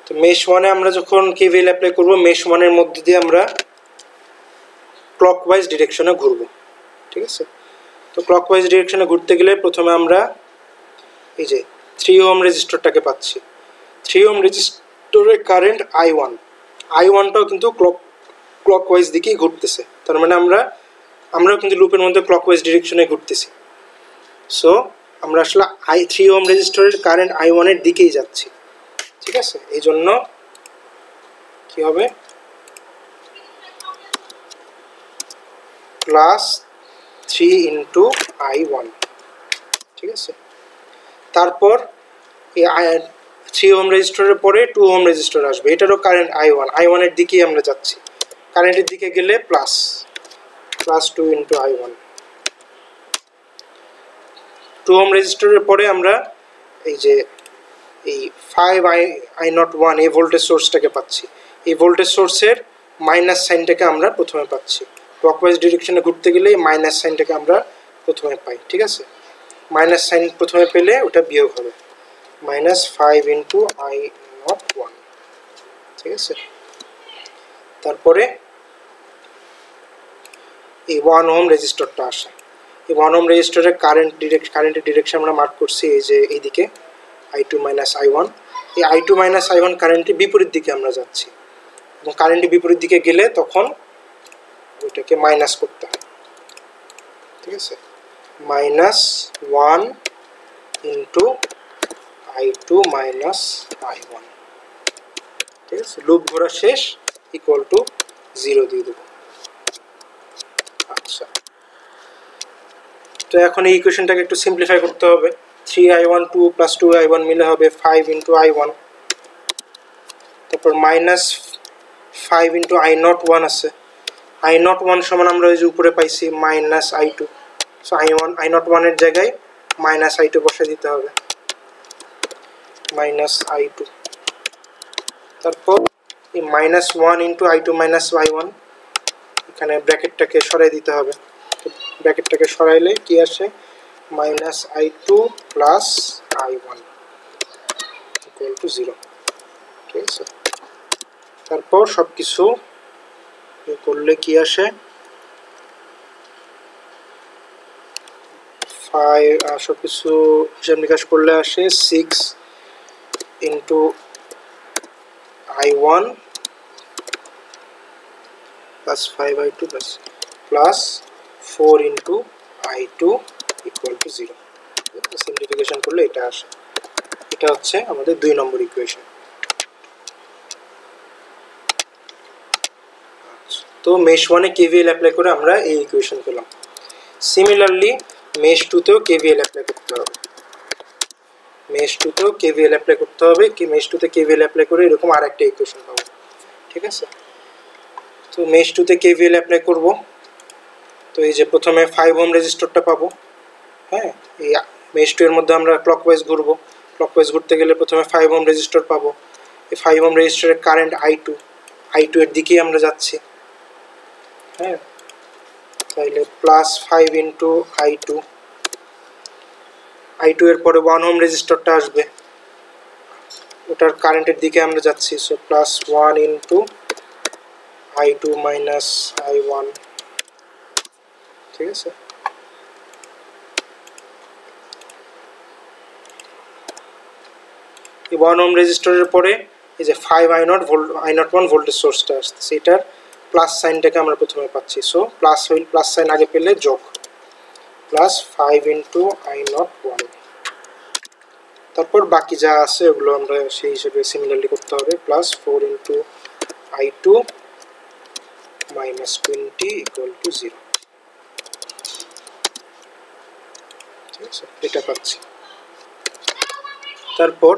তো মেশ 1 এ আমরা যখন কেভিএল অ্যাপ্লাই করব, মেশ 1 এর মধ্যে দিয়ে আমরা ক্লকওয়াইজ ডিরেকশনে ঘুরব। ঠিক আছে, তো ক্লকওয়াইজ ডিরেকশনে ঘুরতে গেলে প্রথমে আমরা এই যে 3 ওহম রেজিস্টরটাকে পাচ্ছি। 3 ওহম রেজিস্টরের কারেন্ট I1টাও কিন্তু ক্লকওয়াইজ দিকেই ঘুরতেছে। তার মানে আমরাও কিন্তু লুপের মধ্যে ক্লকওয়াইজ ডিরেকশনে ঘুরতেছি। সো আমরা আসলে 3 ওহম রেজিস্টরের কারেন্ট I1 এর দিকেই যাচ্ছি। ঠিক আছে, এই জন্য কি হবে, প্লাস 3 ইন্টু I1। ঠিক আছে, তারপর এই 3 ওহম রেজিস্টরের পরে 2 ওহম রেজিস্টর আসবে, এটারও কারেন্ট I1 এর দিকেই আমরা যাচ্ছি। কারেন্টের দিকে গেলে প্লাস 2 ইন্টু I1। 2 ওহম রেজিস্টরের পরে আমরা এই যে এই 5I01 এই ভোল্টেজ সোর্সটাকে পাচ্ছি। এই ভোল্টেজ সোর্সের মাইনাস সাইনটাকে আমরা প্রথমে পাচ্ছি। ক্লকওয়াইজ ডিরেকশনে ঘুরতে গেলে এই মাইনাস সাইনটাকে আমরা প্রথমে পাই। ঠিক আছে, মাইনাস সাইন প্রথমে পেলে ওটা বিয়োগ হবে, -5 ইন্টু I01। ঠিক আছে, তারপরে এই 1 ওহম রেজিস্টরটা আসে। এই 1 ওহম রেজিস্টরের কারেন্টের ডিরেকশন আমরা মার্ক করছি এই যে এইদিকে I2 - I1। এই I2 - I1 কারেন্টের বিপরীত দিকে আমরা যাচ্ছি, এবং কারেন্টের বিপরীত দিকে গেলে তখন ওইটাকে মাইনাস করতে হয়। ঠিক আছে, -1 ইন্টু I2 - I1। ঠিক আছে, লুপ ঘোরা শেষ, ইকুয়াল টু 0 দিয়ে দেবো। আচ্ছা, তো এখন এই ইকুয়েশনটাকে একটু সিম্পলিফাই করতে হবে। 3I1 2 + 2I1 মিলে হবে 5 ইন্টু I1। তারপর -5 ইন্টু I01 আছে। I01 সমান আমরা ওই যে উপরে পাইছি -I2। সো I01 এর জায়গায় -I2 বসে দিতে হবে, -I2। তারপর এই -1 ইন্টু I2 - I1 এখানে ব্র্যাকেটটাকে সরাই দিতে হবে। ব্র্যাকেটটাকে সরাইলে কি আসে, -I2 plus I1 equal to 0। ঠিক আছে, তারপর সব কিছু করলে কি আসে, সব কিছু হিসাব নিকাশ করলে আসে 6 into I1 plus 5I2 plus 4 into I2 equal to 0। Simplification করলে এটা আসে। এটা হচ্ছে আমাদের 2 নম্বর ইকুয়েশন। তো মেশ 1 এ কেভিএল অ্যাপ্লাই করে আমরা এই ইকুয়েশন পেলাম। সিমিলারলি মেশ 2 তেও কেভিএল অ্যাপ্লাই করতে হবে। মেশ 2 তেও কেভিএল অ্যাপ্লাই করতে হবে, কি মেশ 2 তে কেভিএল অ্যাপ্লাই করে এরকম আরেকটা ইকুয়েশন পাবো। ঠিক আছে, তো মেশ 2 তে কেভিএল অ্যাপ্লাই করব। তো এই যে প্রথমে 5 ওহম রেজিস্টরটা পাবো। হ্যাঁ, এই মেশ 2 এর মধ্যে আমরা ক্লকওয়াইজ ঘুরবো। ক্লকওয়াইজ ঘুরতে গেলে প্রথমে 5 ওহম রেজিস্টর পাবো। এই 5 ওহম রেজিস্টরের কারেন্ট I2 এর দিকেই আমরা যাচ্ছি। হ্যাঁ, তাইলে +5 ইন্টু I2 এর পরে 1 ওহম রেজিস্টরটা আসবে, ওটার কারেন্টের দিকে আমরা যাচ্ছি। So +1 into I2 - I1। ঠিক আছে, এই 1 ওহম রেজিস্টরের পরে এই যে 5I01 ভোল্টেজ সোর্সটা আসছে, এটার প্লাস সাইনটাকে আমরা প্রথমে পাচ্ছি। সো প্লাস সাইন আগে পেলে যোগ, +5 ইন্টু I01। তারপর বাকি যা আছে ওগুলো আমরা সেই হিসেবে সিমিলারলি করতে হবে। +4 ইন্টু I2 - 20 ইকুয়াল টু 0। ঠিক আছে, এটা পাচ্ছি। তারপর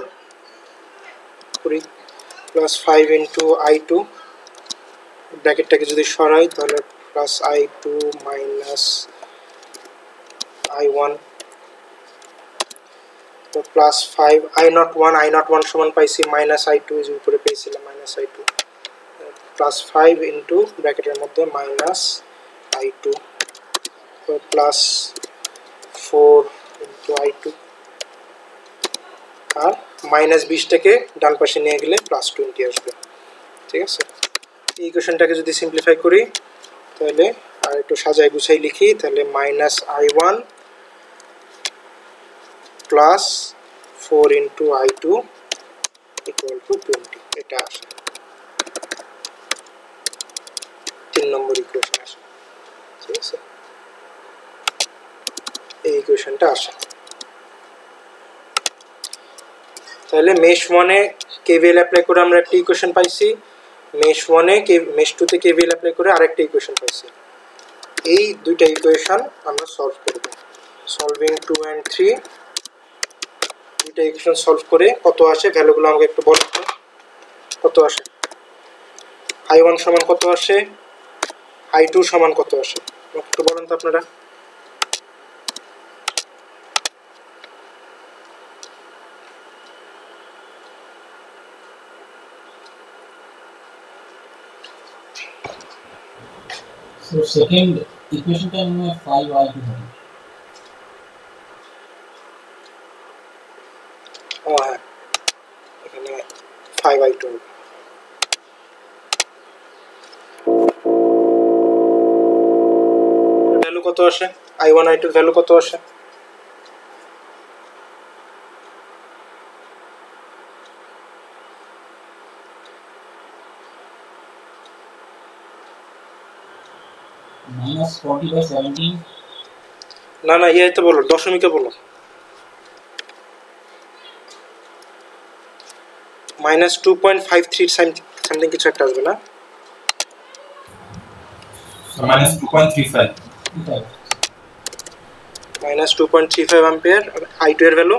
করি +5 ইন্টু I2, ব্র্যাকেটটাকে যদি সরাই তাহলে +I2 মাইনাস I1 +5 I01 সমান পাইছি -I2, যে উপরে পেয়েছিলাম -I2, +5 ইন্টু ব্র্যাকেটের মধ্যে -I2 +4 ইন্টু I2, আর -20টাকে ডান পাশে নিয়ে গেলে +20 আসবে। ঠিক আছে, এই ইকুয়েশনটাকে যদি সিম্পলিফাই করি তাহলে আর একটু সাজায় গুছাই লিখি, তাহলে -I1 +4 into I2 equal to 20, এটা আসে 3 নম্বর ইকুয়েশন আসে। ঠিক আছে, এই ইকুয়েশনটা আসে। তাহলে মেশ 1-এ কেভিএল অ্যাপ্লাই করে আমরা একটা ইকুয়েশন পাইছি, মেশ 1-এ মেশ 2-তে কেভিএল অ্যাপ্লাই করে আরেকটা ইকুয়েশন পাইছি। এই দুইটা ইকুয়েশন আমরা সলভ করব। সলভিং 2 and 3, দুইটা ইকুয়েশন সলভ করে কত আসে ভ্যালুগুলো আমাকে একটু বলুন তো, কত আসে? I1 সমান কত আসে, I2 সমান কত আসে, আমাকে একটু বলুন তো আপনারা। So second equation টা মনে হয় 5I2 হবে। ও হ্যাঁ, এখানে 5I2 হবে। ভ্যালু কত আসে, I1 I2 ভ্যালু কত আসে? -40/17। না না, ইয়ে তো বলো, দশমিকে বলো। -2.53 সামথিং কিছু একটা আসবে না? -2.35 -2.35 অ্যাম্পিয়ার। আর I2 এর ভ্যালু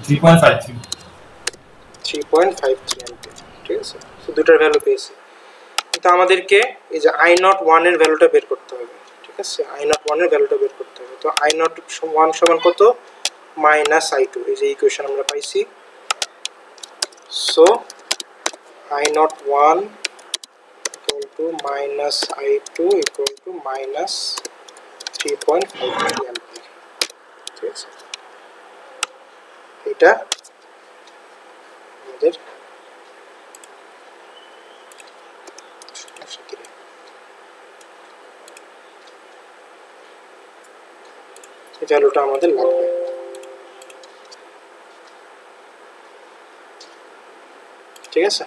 3.53 3.53 অ্যাম্পিয়ার। ঠিক আছে, তো দুটার ভ্যালু পেয়েছি, কিন্তু আমাদেরকে এই যে I01 এর ভ্যালুটা বের করতে হবে। ঠিক আছে, I01 এর ভ্যালুটা বের করতে হবে। তো I01 সমান কত, -I2, এই যে ইকুয়েশন আমরা পাইছি। So I01 equal to -I2 equal to -3.53 ampere. ঠিক আছে, এটা আমাদের এই ভ্যালুটা আমাদের লাগবে। ঠিক আছে,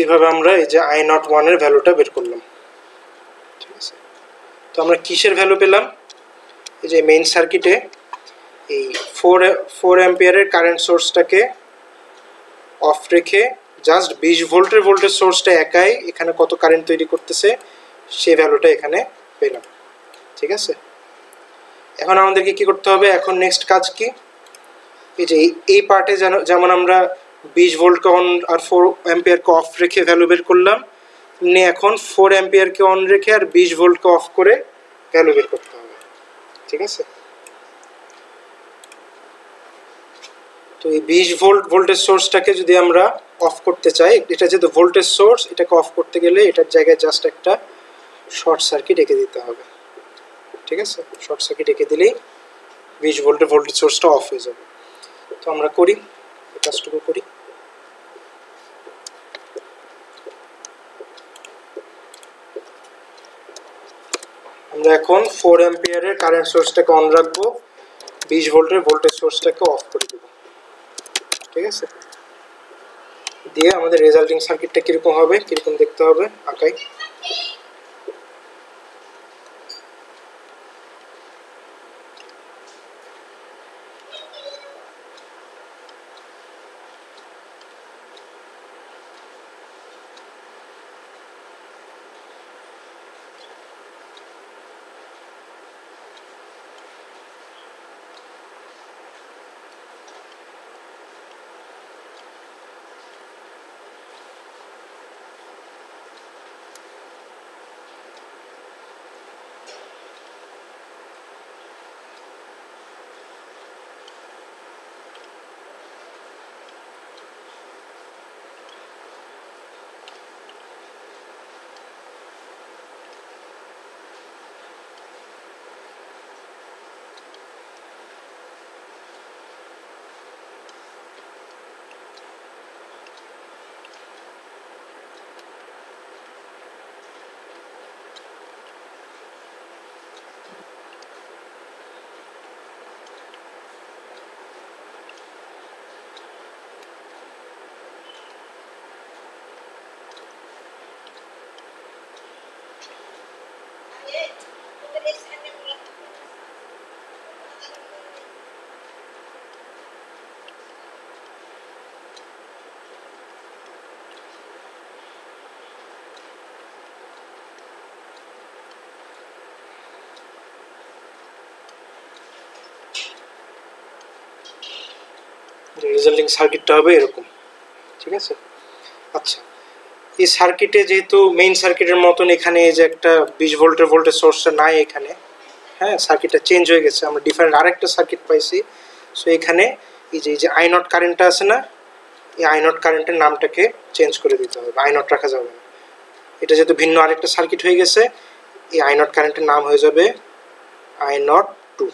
এইভাবে আমরা এই যে I01 এর ভ্যালুটা বের করলাম। ঠিক আছে, তো আমরা কিসের ভ্যালু পেলাম? এই যে মেইন সার্কিটে এই 4 অ্যাম্পিয়ারের কারেন্ট সোর্সটাকে অফ রেখে জাস্ট 20 ভোল্টের ভোল্টেজ সোর্সটা একাই এখানে কত কারেন্ট তৈরি করতেছে সেই ভ্যালুটা এখানে পেলাম। ঠিক আছে, এখন আমাদেরকে কি করতে হবে, এখন নেক্সট কাজ কি, এই যে এই পার্টে যেমন আমরা 20 ভোল্টকে অন আর 4 অ্যাম্পিয়ারকে অফ রেখে ভ্যালু বের করলাম, তেমনি এখন 4 অ্যাম্পিয়ারকে অন রেখে আর 20 ভোল্টকে অফ করে ভ্যালু বের করতে হবে। ঠিক আছে, তো এই 20 ভোল্ট ভোল্টেজ সোর্সটাকে যদি আমরা অফ করতে চাই, এটা যেহেতু ভোল্টেজ সোর্স, এটাকে অফ করতে গেলে এটার জায়গায় জাস্ট একটা শর্ট সার্কিট এঁকে দিতে হবে। ঠিক আছে, শর্ট সার্কিট এঁকে দিলেই 20 ভোল্টের ভোল্টেজ সোর্সটা অফ হয়ে যাবে। তো আমরা করি, এই কাজটুকু করি। আমরা এখন 4 অ্যাম্পিয়ারের কারেন্ট সোর্সটাকে অন রাখবো, 20 ভোল্টের ভোল্টেজ সোর্সটাকে অফ করে দেব। ঠিক আছে, দিয়ে আমাদের রেজাল্টিং সার্কিটটা কিরকম হবে, কিরকম দেখতে হবে আঁকাই। রেজাল্টিং সার্কিটটা হবে এরকম, ঠিক আছে। আচ্ছা, এই সার্কিটে যেহেতু মেইন সার্কিটের মতন এখানে এই যে একটা 20 ভোল্টের ভোল্টেজ সোর্সটা নাই এখানে, হ্যাঁ, সার্কিটটা চেঞ্জ হয়ে গেছে, আমরা ডিফারেন্ট আরেকটা সার্কিট পাইছি। সো এখানে এই যে আই নট কারেন্টটা আছে না, এই আই নট কারেন্টের নামটাকে চেঞ্জ করে দিতে হবে, আই নট রাখা যাবে না। এটা যেহেতু ভিন্ন আরেকটা সার্কিট হয়ে গেছে, এই আই নট কারেন্টের নাম হয়ে যাবে আই নট 2।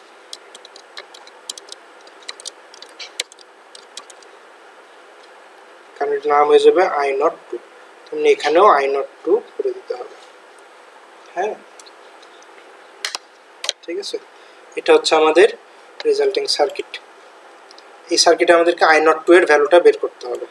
কারেন্টের নাম হয়ে যাবে আই নট 2, তেমনি এখানেও আই নট 2 করে দিতে হবে, হ্যাঁ, ঠিক আছে। এটা হচ্ছে আমাদের রেজাল্টিং সার্কিট। এই সার্কিটে আমাদেরকে আই নট 2 এর ভ্যালুটা বের করতে হবে।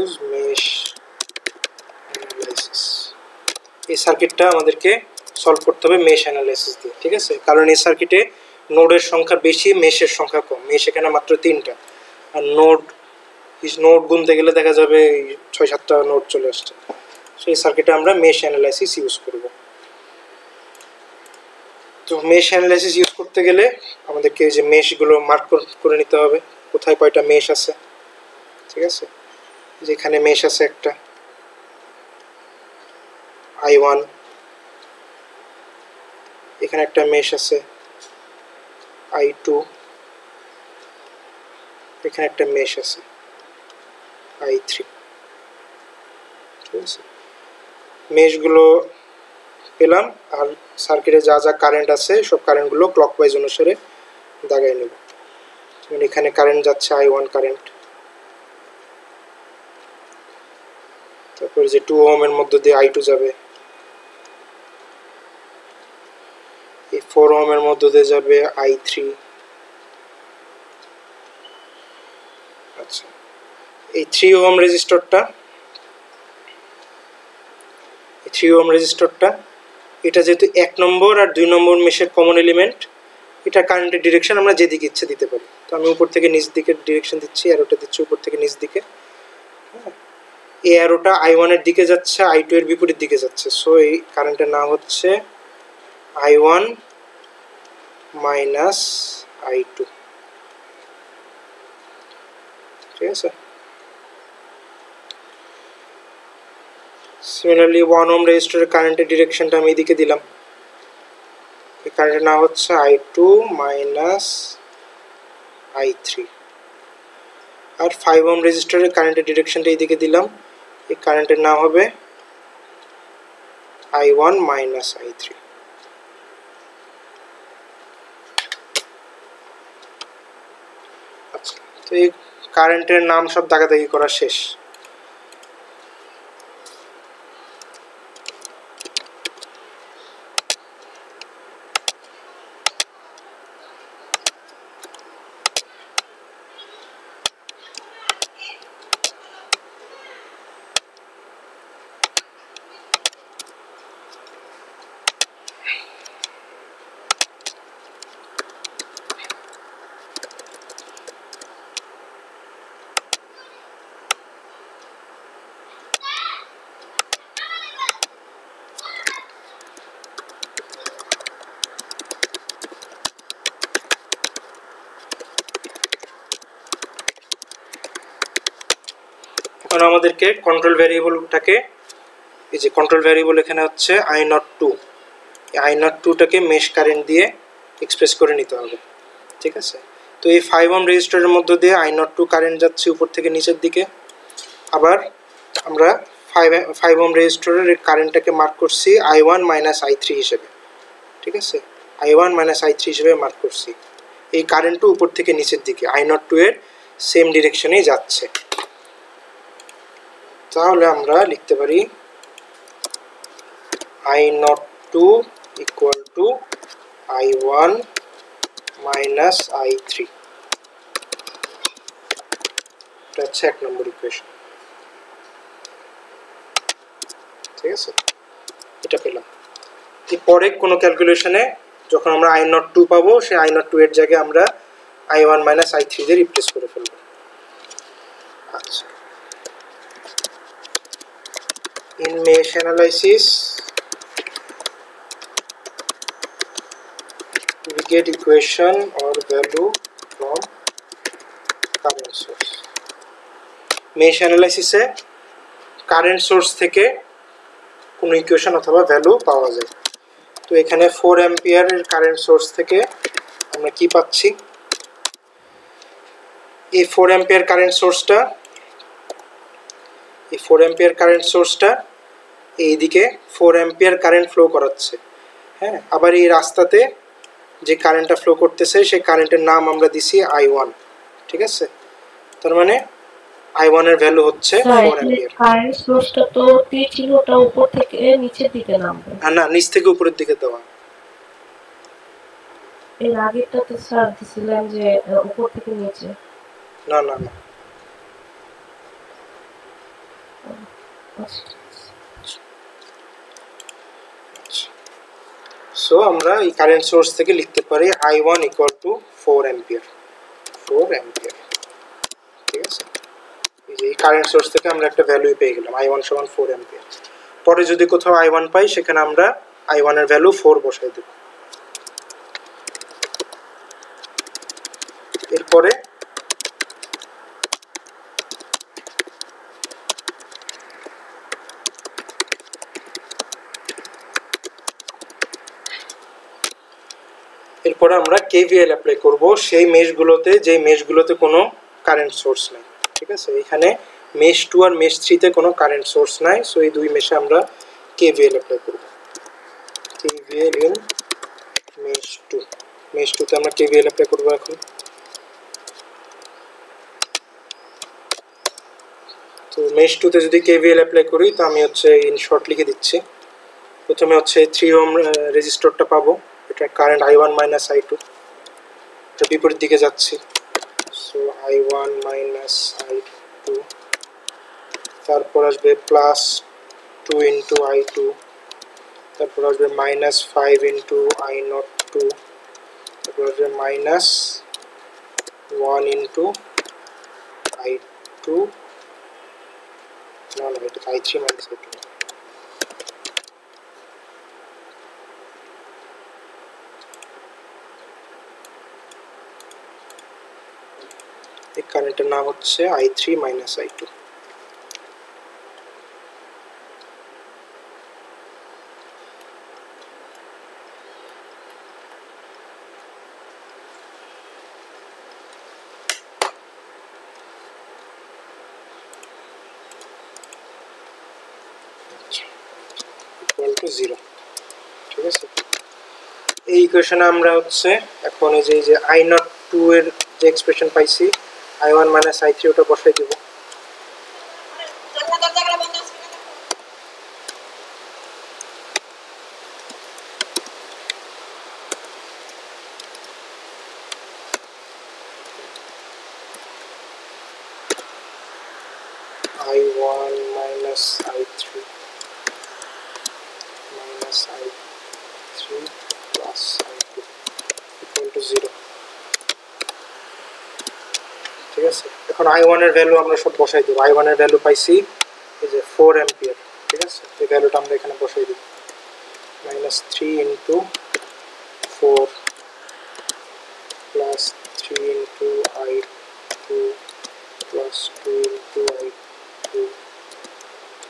use mesh analysis, এই সার্কিটটা আমাদেরকে সলভ করতে হবে মেশ অ্যানালাইসিস দিয়ে, ঠিক আছে। কারণ এই সার্কিটে নোডের সংখ্যা বেশি, মেশের সংখ্যা কম। মেশ এখানে মাত্র 3টা, আর নোড গুনতে গেলে দেখা যাবে 6-7টা নোড চলে আসছে। সো এই সার্কিটে আমরা মেশ অ্যানালাইসিস ইউজ করব। তো মেশ অ্যানালাইসিস ইউজ করতে গেলে আমাদেরকে এই যে মেশগুলো মার্ক করে নিতে হবে, কোথায় কয়টা মেশ আছে, ঠিক আছে। যেখানে মেশ আছে একটা I1, এখানে একটা মেশ আছে I2, এখানে একটা মেশ আছে I3, ঠিক আছে। মেশগুলো পেলাম, আর সার্কিটে যা যা কারেন্ট আছে সব কারেন্টগুলো ক্লকওয়াইজ অনুসারে দাগাই নেব। যেমন এখানে কারেন্ট যাচ্ছে I1 কারেন্ট, তারপর যে 2 ওহমের মধ্যে দিয়ে I2 যাবে, এই 4 ওহমের মধ্যে দিয়ে যাবে I3। আচ্ছা, এই 3 ওহম রেজিস্টরটা, এটা যেহেতু 1 নম্বর আর 2 নম্বর মেশের কমন এলিমেন্ট, এটা কারেন্টের ডিরেকশন আমরা যেদিকে ইচ্ছে দিতে পারি। তো আমি উপর থেকে নিচ দিকে ডিরেকশন দিচ্ছি, অ্যারোটা দিচ্ছি উপর থেকে নিচ দিকে, হ্যাঁ। এই অ্যারোটা I1 এর দিকে যাচ্ছে, I2 এর বিপরীত দিকে যাচ্ছে। সো এই কারেন্টের নাম হচ্ছে I1 মাইনাস I2, ঠিক আছে। সিমিলারলি 1 ওহম রেজিস্টরের কারেন্টের ডিরেকশনটা আমি এদিকে দিলাম, এই কারেন্টের নাম হচ্ছে I2 মাইনাস I3। আর 5 ওহম রেজিস্টরের কারেন্টের ডিরেকশনটা এইদিকে দিলাম, এই কারেন্টের নাম হবে I1 মাইনাস I3। আচ্ছা, তো এই কারেন্টের নাম সব দাগাদাগি করা শেষ। এখন আমাদেরকে কন্ট্রোল ভ্যারিয়েবলটাকে, এই যে কন্ট্রোল ভ্যারিয়েবল এখানে হচ্ছে I02, এই I02টাকে মেশ কারেন্ট দিয়ে এক্সপ্রেস করে নিতে হবে, ঠিক আছে। তো এই 5 ওহম রেজিস্টরের মধ্য দিয়ে I02 কারেন্ট যাচ্ছে উপর থেকে নিচের দিকে। আবার আমরা 5 ওহম রেজিস্টরের কারেন্টটাকে মার্ক করছি I1 মাইনাস I3 হিসেবে, ঠিক আছে। I1 মাইনাস I3 হিসেবে মার্ক করছি। এই কারেন্টও উপর থেকে নিচের দিকে I02 এর সেম ডিরেকশনেই যাচ্ছে। তাহলে আমরা লিখতে পারি I02 equal to I1 minus I3। এটা হচ্ছে 1 নম্বর ইকুয়েশন। ঠিক আছে, এটা পেলাম। এরপরে কোনো ক্যালকুলেশনে যখন আমরা I02 পাবো, সেই I02 এর জায়গায় আমরা I1 minus I3 দিয়ে রিপ্লেস করে ফেলবো। আচ্ছা, in mesh analysis we get equation or value from current source। mesh analysis A current source থেকে কোনো ইকুয়েশন অথবা ভ্যালু পাওয়া যায়। তো এখানে 4 অ্যাম্পিয়ারের কারেন্ট সোর্স থেকে আমরা কি পাচ্ছি, এই 4 অ্যাম্পিয়ার কারেন্ট সোর্সটা এইদিকে 4 অ্যাম্পিয়ার কারেন্ট ফ্লো করাচ্ছে। হ্যাঁ, আবার এই রাস্তাতে যে কারেন্টটা ফ্লো করতেছে সেই কারেন্টের নাম আমরা দিছি I1। ঠিক আছে, তার মানে I1 এর ভ্যালু হচ্ছে 4 অ্যাম্পিয়ার। কারেন্ট সোর্সটা তো তীর চিহ্নটা উপর থেকে নিচের দিকে নামবে। না, নিচ থেকে উপরের দিকে দেওয়া। এর আগেরটাতে স্যার দিছিলেন যে উপর থেকে নিচে। না না না, সো আমরা এই কারেন্ট সোর্স থেকে লিখতে পারি I1 equal to 4 অ্যাম্পিয়ার। ঠিক আছে, এই কারেন্ট সোর্স থেকে আমরা একটা ভ্যালু পেয়ে গেলাম, I1 সমান 4 অ্যাম্পিয়ার। পরে যদি কোথাও I1 পাই, সেখানে আমরা I1 এর ভ্যালু 4 বসাই দেব। এরপরে আমরা KVL অ্যাপ্লাই করব সেই মেশগুলোতে, যে মেশগুলোতে কোনো কারেন্ট সোর্স নাই। ঠিক আছে, এখানে মেশ 2 আর মেশ 3 তে কোনো কারেন্ট সোর্স নাই, সো এই দুই মেশে আমরা KVL অ্যাপ্লাই করব। KVL ইন মেশ 2, মেশ 2 তে আমরা KVL অ্যাপ্লাই করব এখন। তো মেশ 2 তে যদি KVL অ্যাপ্লাই করি, তো আমি হচ্ছে ইন শর্ট লিখে দিচ্ছি। প্রথমে হচ্ছে 3 ওহম রেজিস্টরটা পাবো, এটা কারেন্ট I1 minus I2, এটা বিপরীত দিকে যাচ্ছে, সো I1 minus I2, তারপর আসবে প্লাস 2 ইন্টু I2, তারপর আসবে মাইনাস 5 ইন্টু I02, তারপর আসবে মাইনাস 1 ইন্টু I2, না এটা I3 মাইনাস I2। এই কারেন্টের নাম হচ্ছে I3 minus I2। Equal to 0। ঠিক আছে, এই ইকুয়েশনে আমরা হচ্ছে এখন এই যে I02 এর যে এক্সপ্রেশন পাইছি, I1 minus I3 ওটা বসাই দিব। I1 minus I3 minus I3 plus I2 equal to 0। ঠিক আছে, এখন I1 এর ভ্যালু আমরা সব বসাই দেব। I1 এর ভ্যালু পাইছি এই যে 4 অ্যাম্পিয়ার। ঠিক আছে, এই ভ্যালুটা আমরা এখানে বসাই দেব, minus 3 into 4 plus 3 into I2 plus 2 into I2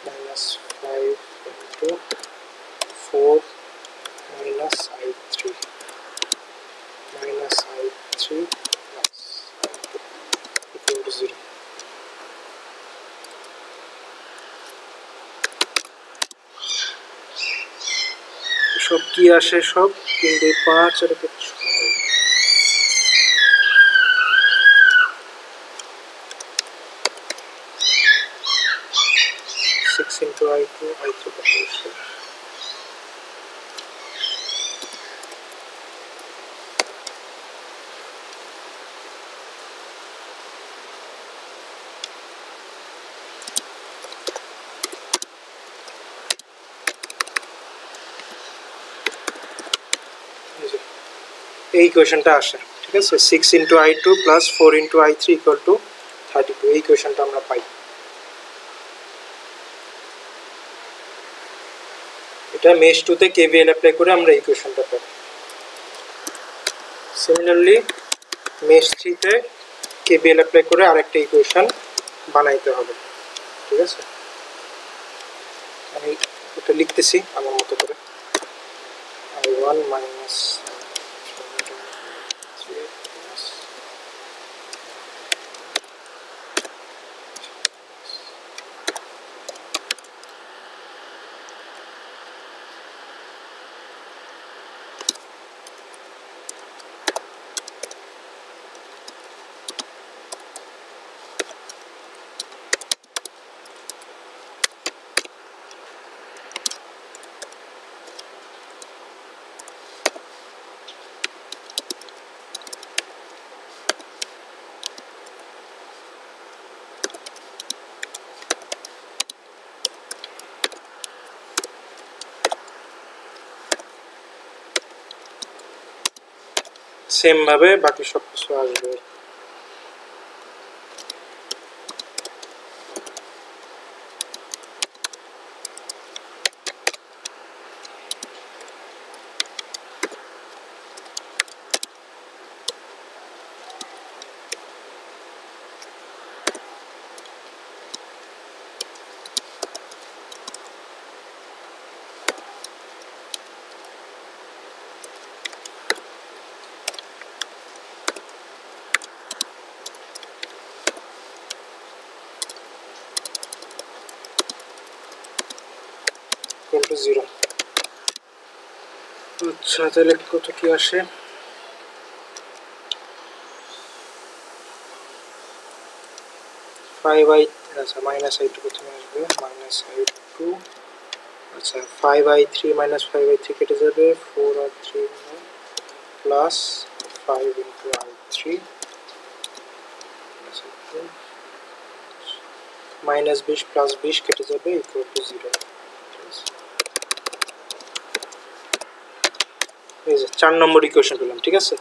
minus 5 into 4 minus I3 plus I2 equal to 0। সব কি আসে, সব 3 5 আর কিছু। into I2 I3 কত হচ্ছে এই ইকুয়েশনটা আসে ঠিক আছে 6 into I2 plus 4 into I3 equal to 32 এই ইকুয়েশনটা আমরা পাই এটা মেশ 2 তে KVL অ্যাপ্লাই করে আমরা ইকুয়েশনটা পাই সিমিলারলি মেশ 3 তে KVL অ্যাপ্লাই করে আরেকটা ইকুয়েশন বানাইতে হবে ঠিক আছে আমি এটা লিখতেছি আমার মতো করে I1 minus সেম ভাবে বাকি সব কিছু আসবে equal to 0 আচ্ছা তাহলে কত কি আসে 5i আচ্ছা -i2 প্রথমে আসবে -i2 আচ্ছা 5i3 -5i3 কেটে যাবে 4r3 plus 5 into i3 minus 20 plus 20 কেটে যাবে equal to 0 এই যে 4 নম্বর ইকুয়েশন পেলাম ঠিক আছে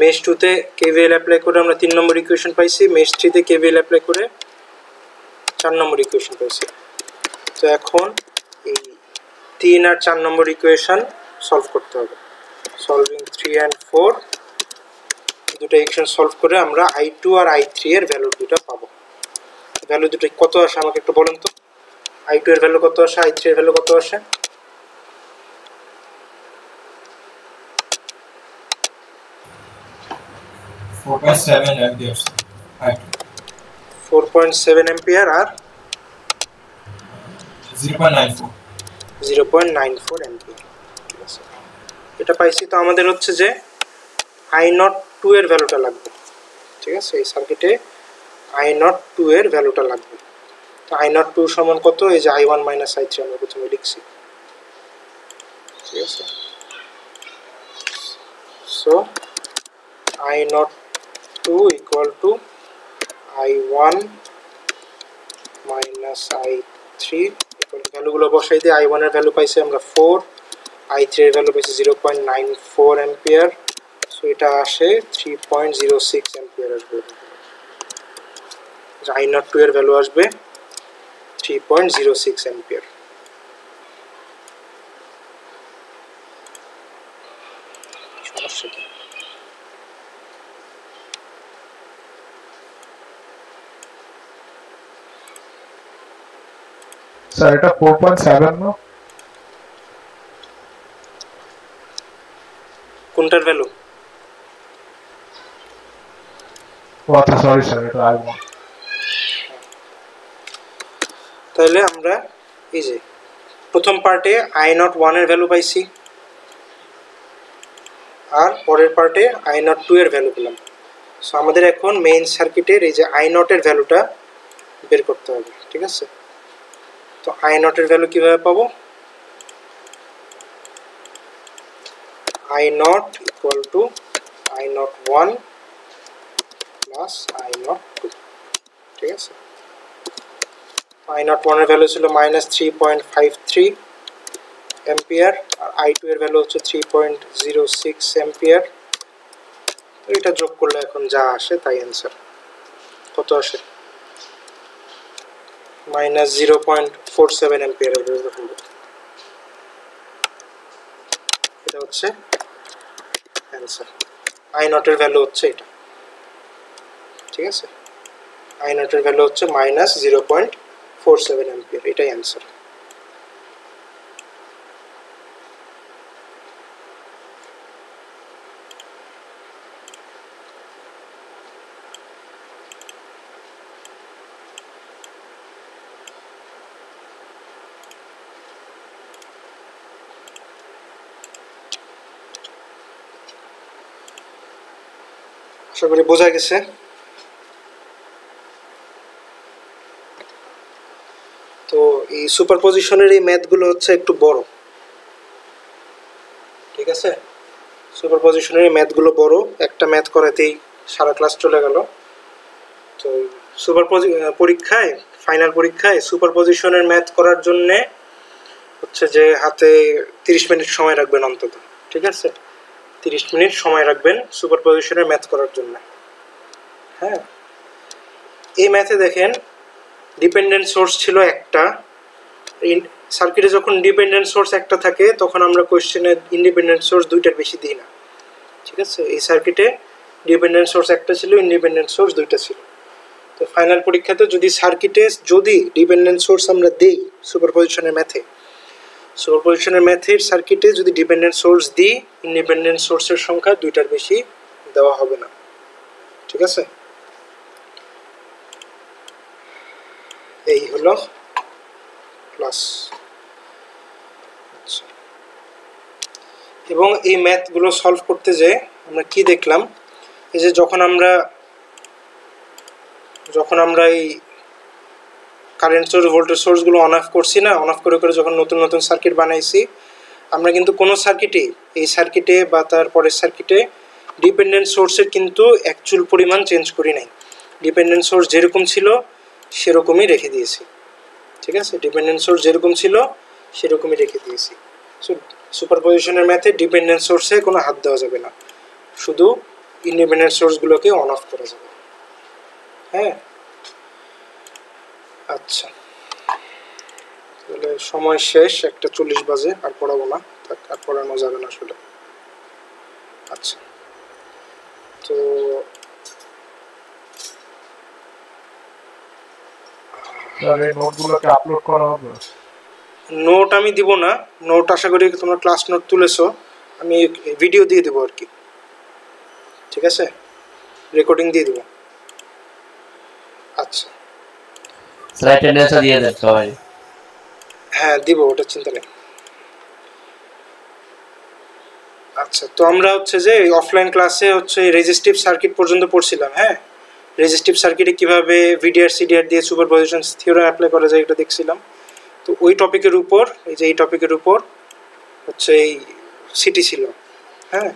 মেশ 2 তে KVL অ্যাপ্লাই করে আমরা 3 নম্বর ইকুয়েশন পাইছি মেশ 3 তে KVL অ্যাপ্লাই করে 4 নম্বর ইকুয়েশন পাইছি তো এখন এই 3 আর 4 নম্বর ইকুয়েশন সলভ করতে হবে সলভিং 3 and 4 দুটো ইকুয়েশন সলভ করে আমরা I2 আর I3 এর ভ্যালু দুটো পাবো ভ্যালু দুটো কত আসে আমাকে একটু বলেন তো I2 এর ভ্যালু কত আসে I3 এর ভ্যালু কত আসে 4.7 amperes. 4.7 ampere আর 0.94. 0.94 ampere ঠিক আছে এটা পাইছি তো আমাদের হচ্ছে যে I0 2 এর ভ্যালুটা লাগবে ঠিক আছে এই সার্কিটে I0 2 এর ভ্যালুটা লাগবে তো I0 2 সমান কত এই যে I1 I3 আমরা প্রথমে লিখছি ঠিক আছে so I0 2 equal to I1 I3 equal to ভ্যালুগুলো বসাই দিয়ে I1 এর ভ্যালু পাইছি আমরা 4 I3 এর ভ্যালু পাইছি 0.94 অ্যাম্পিয়ার সো এটা আসে 3.06 অ্যাম্পিয়ার আসবে I0 2 এর ভ্যালু আসবে 3.06 অ্যাম্পিয়ার সমস্যা কি স্যার এটা 4.7 না কোনটার ভ্যালু ও আচ্ছা সরি স্যার এটা I1 তাহলে আমরা এই যে প্রথম পার্টে I0 1 এর ভ্যালু পাইছি আর পরের পার্টে I0 2 এর ভ্যালু পেলাম সো আমাদের এখন মেইন সার্কিটের এই যে I0 এর ভ্যালুটা বের করতে হবে ঠিক আছে তো আই নটের ভ্যালু কিভাবে পাবো? I not equal to I not 1 plus I not 2, ঠিক আছে? আই নট 1 এর ভ্যালু ছিল -3.53 অ্যাম্পিয়ার, আর আই 2 এর ভ্যালু হচ্ছে 3.06 অ্যাম্পিয়ার। তো এটা যোগ করলে এখন যা আসে তাই অ্যান্সার। কত আসে? -0.47 অ্যাম্পিয়ারের ভ্যালু। এটা হচ্ছে অ্যান্সার। আই নটের ভ্যালু হচ্ছে এটা, ঠিক আছে? আই নটের ভ্যালু হচ্ছে -0.47 অ্যাম্পিয়ার, এটাই অ্যান্সার। আশা করি বোঝা গেছে। তো এই সুপারপজিশনের এই ম্যাথগুলো হচ্ছে একটু বড়, ঠিক আছে? সুপারপজিশনের এই ম্যাথগুলো বড়, একটা ম্যাথ করাতেই সারা ক্লাস চলে গেল। তো পরীক্ষায়, ফাইনাল পরীক্ষায় সুপারপজিশনের ম্যাথ করার জন্যে হচ্ছে যে হাতে 30 মিনিট সময় রাখবেন অন্তত, ঠিক আছে? 30 মিনিট সময় রাখবেন সুপারপজিশনের ম্যাথ করার জন্য। হ্যাঁ, এই ম্যাথে দেখেন ডিপেন্ডেন্ট সোর্স ছিল একটা। সার্কিটে যখন ডিপেন্ডেন্ট সোর্স একটা থাকে তখন আমরা কোয়েশ্চেনে ইন্ডিপেন্ডেন্ট সোর্স দুইটার বেশি দিই না, ঠিক আছে? এই সার্কিটে ডিপেন্ডেন্ট সোর্স একটা ছিল, ইন্ডিপেন্ডেন্ট সোর্স দুইটা ছিল। তো ফাইনাল পরীক্ষাতে যদি সার্কিটে যদি ডিপেন্ডেন্ট সোর্স আমরা দেই সুপারপজিশনের ম্যাথের সার্কিটে যদি ডিপেন্ডেন্ট সোর্স দিই, ইন্ডিপেন্ডেন্ট সোর্সের সংখ্যা দুইটার বেশি দেওয়া হবে না, ঠিক আছে? এই হলো ক্লাস। আচ্ছা, এবং এই ম্যাথগুলো সলভ করতে যে আমরা কি দেখলাম, এই যে যখন আমরা এই কারেন্ট সোর্স, ভোল্টেজ সোর্সগুলো অন অফ করছি না, অন অফ করে করে যখন নতুন নতুন সার্কিট বানাইছি, আমরা কিন্তু কোনো সার্কিটে, এই সার্কিটে বা তার পরের সার্কিটে ডিপেন্ডেন্ট সোর্সের কিন্তু অ্যাকচুয়াল পরিমাণ চেঞ্জ করি নাই। ডিপেন্ডেন্ট সোর্স যেরকম ছিল সেরকমই রেখে দিয়েছি, ঠিক আছে? ডিপেন্ডেন্ট সোর্স যেরকম ছিল সেরকমই রেখে দিয়েছি। সো সুপারপজিশনের ম্যাথে ডিপেন্ডেন্ট সোর্সে কোনো হাত দেওয়া যাবে না, শুধু ইন্ডিপেন্ডেন্ট সোর্সগুলোকে অন অফ করা যাবে। হ্যাঁ, আচ্ছা, তাহলে সময় শেষ, 1:40 বাজে, আর পড়াবো না, থাক, আর পড়ানো যাবে না আসলে। আচ্ছা, তো এই নোটগুলোকে আপলোড করা হবে? নোট আমি দিব না, নোট আশা করি তোমরা ক্লাস নোট তুলেছো, আমি ভিডিও দিয়ে দেবো আর কি, ঠিক আছে? রেকর্ডিং দিয়ে দেবো। আচ্ছা, স্যার অ্যাটেন্ডেন্সটা দিয়ে দেন সবাই। হ্যাঁ দিব, ওটা চিন্তা নেই। আচ্ছা, তো আমরা হচ্ছে যে অফলাইন ক্লাসে হচ্ছে রেজিস্টিভ সার্কিট পর্যন্ত পড়ছিলাম। হ্যাঁ, রেজিস্টিভ সার্কিটে কিভাবে ভিডিআর সিডিআর দিয়ে সুপারপজিশন থিওরাম অ্যাপ্লাই করা যায় এটা দেখছিলাম। তো ওই টপিকের উপর, এই টপিকের উপর হচ্ছে এই সিটি ছিল। হ্যাঁ,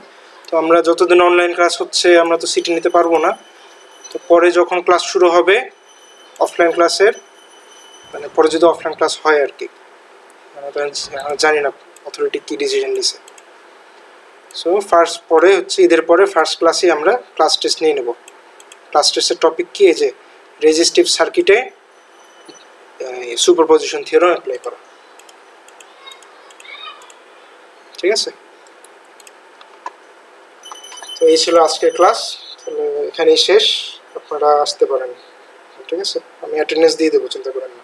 তো আমরা যতদিন অনলাইন ক্লাস হচ্ছে আমরা তো সিটি নিতে পারবো না। তো পরে যখন ক্লাস শুরু হবে অফলাইন ক্লাসের, মানে পরে যদি অফলাইন ক্লাস হয় আর কি, জানি না অথরিটি কী ডিসিশন নিছে। সো পরে হচ্ছে ঈদের পরে ফার্স্ট ক্লাসে আমরা ক্লাস টেস্ট নিয়ে নেব। ক্লাস টেস্টের টপিক কি? এই যে রেজিস্টিভ সার্কিটে সুপারপজিশন থিওরাম অ্যাপ্লাই করা, ঠিক আছে? তো এই ছিল আজকের ক্লাস, তাহলে এখানেই শেষ, আপনারা আসতে পারেন, ঠিক আছে? আমি অ্যাটেন্ডেন্স দিয়ে দেবো, চিন্তা করেন না।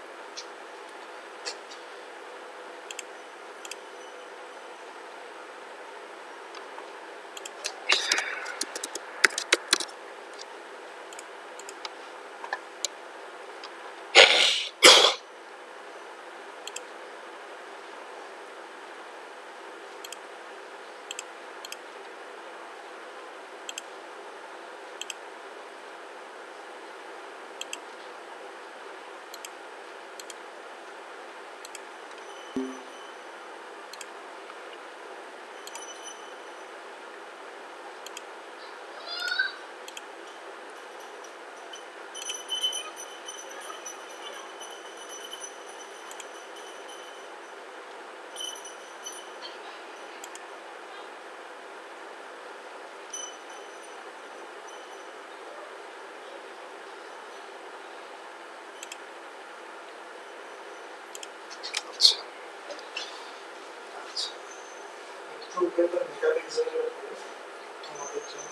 টু গেলে মেকানিজমের উপরে আমাদের জন্য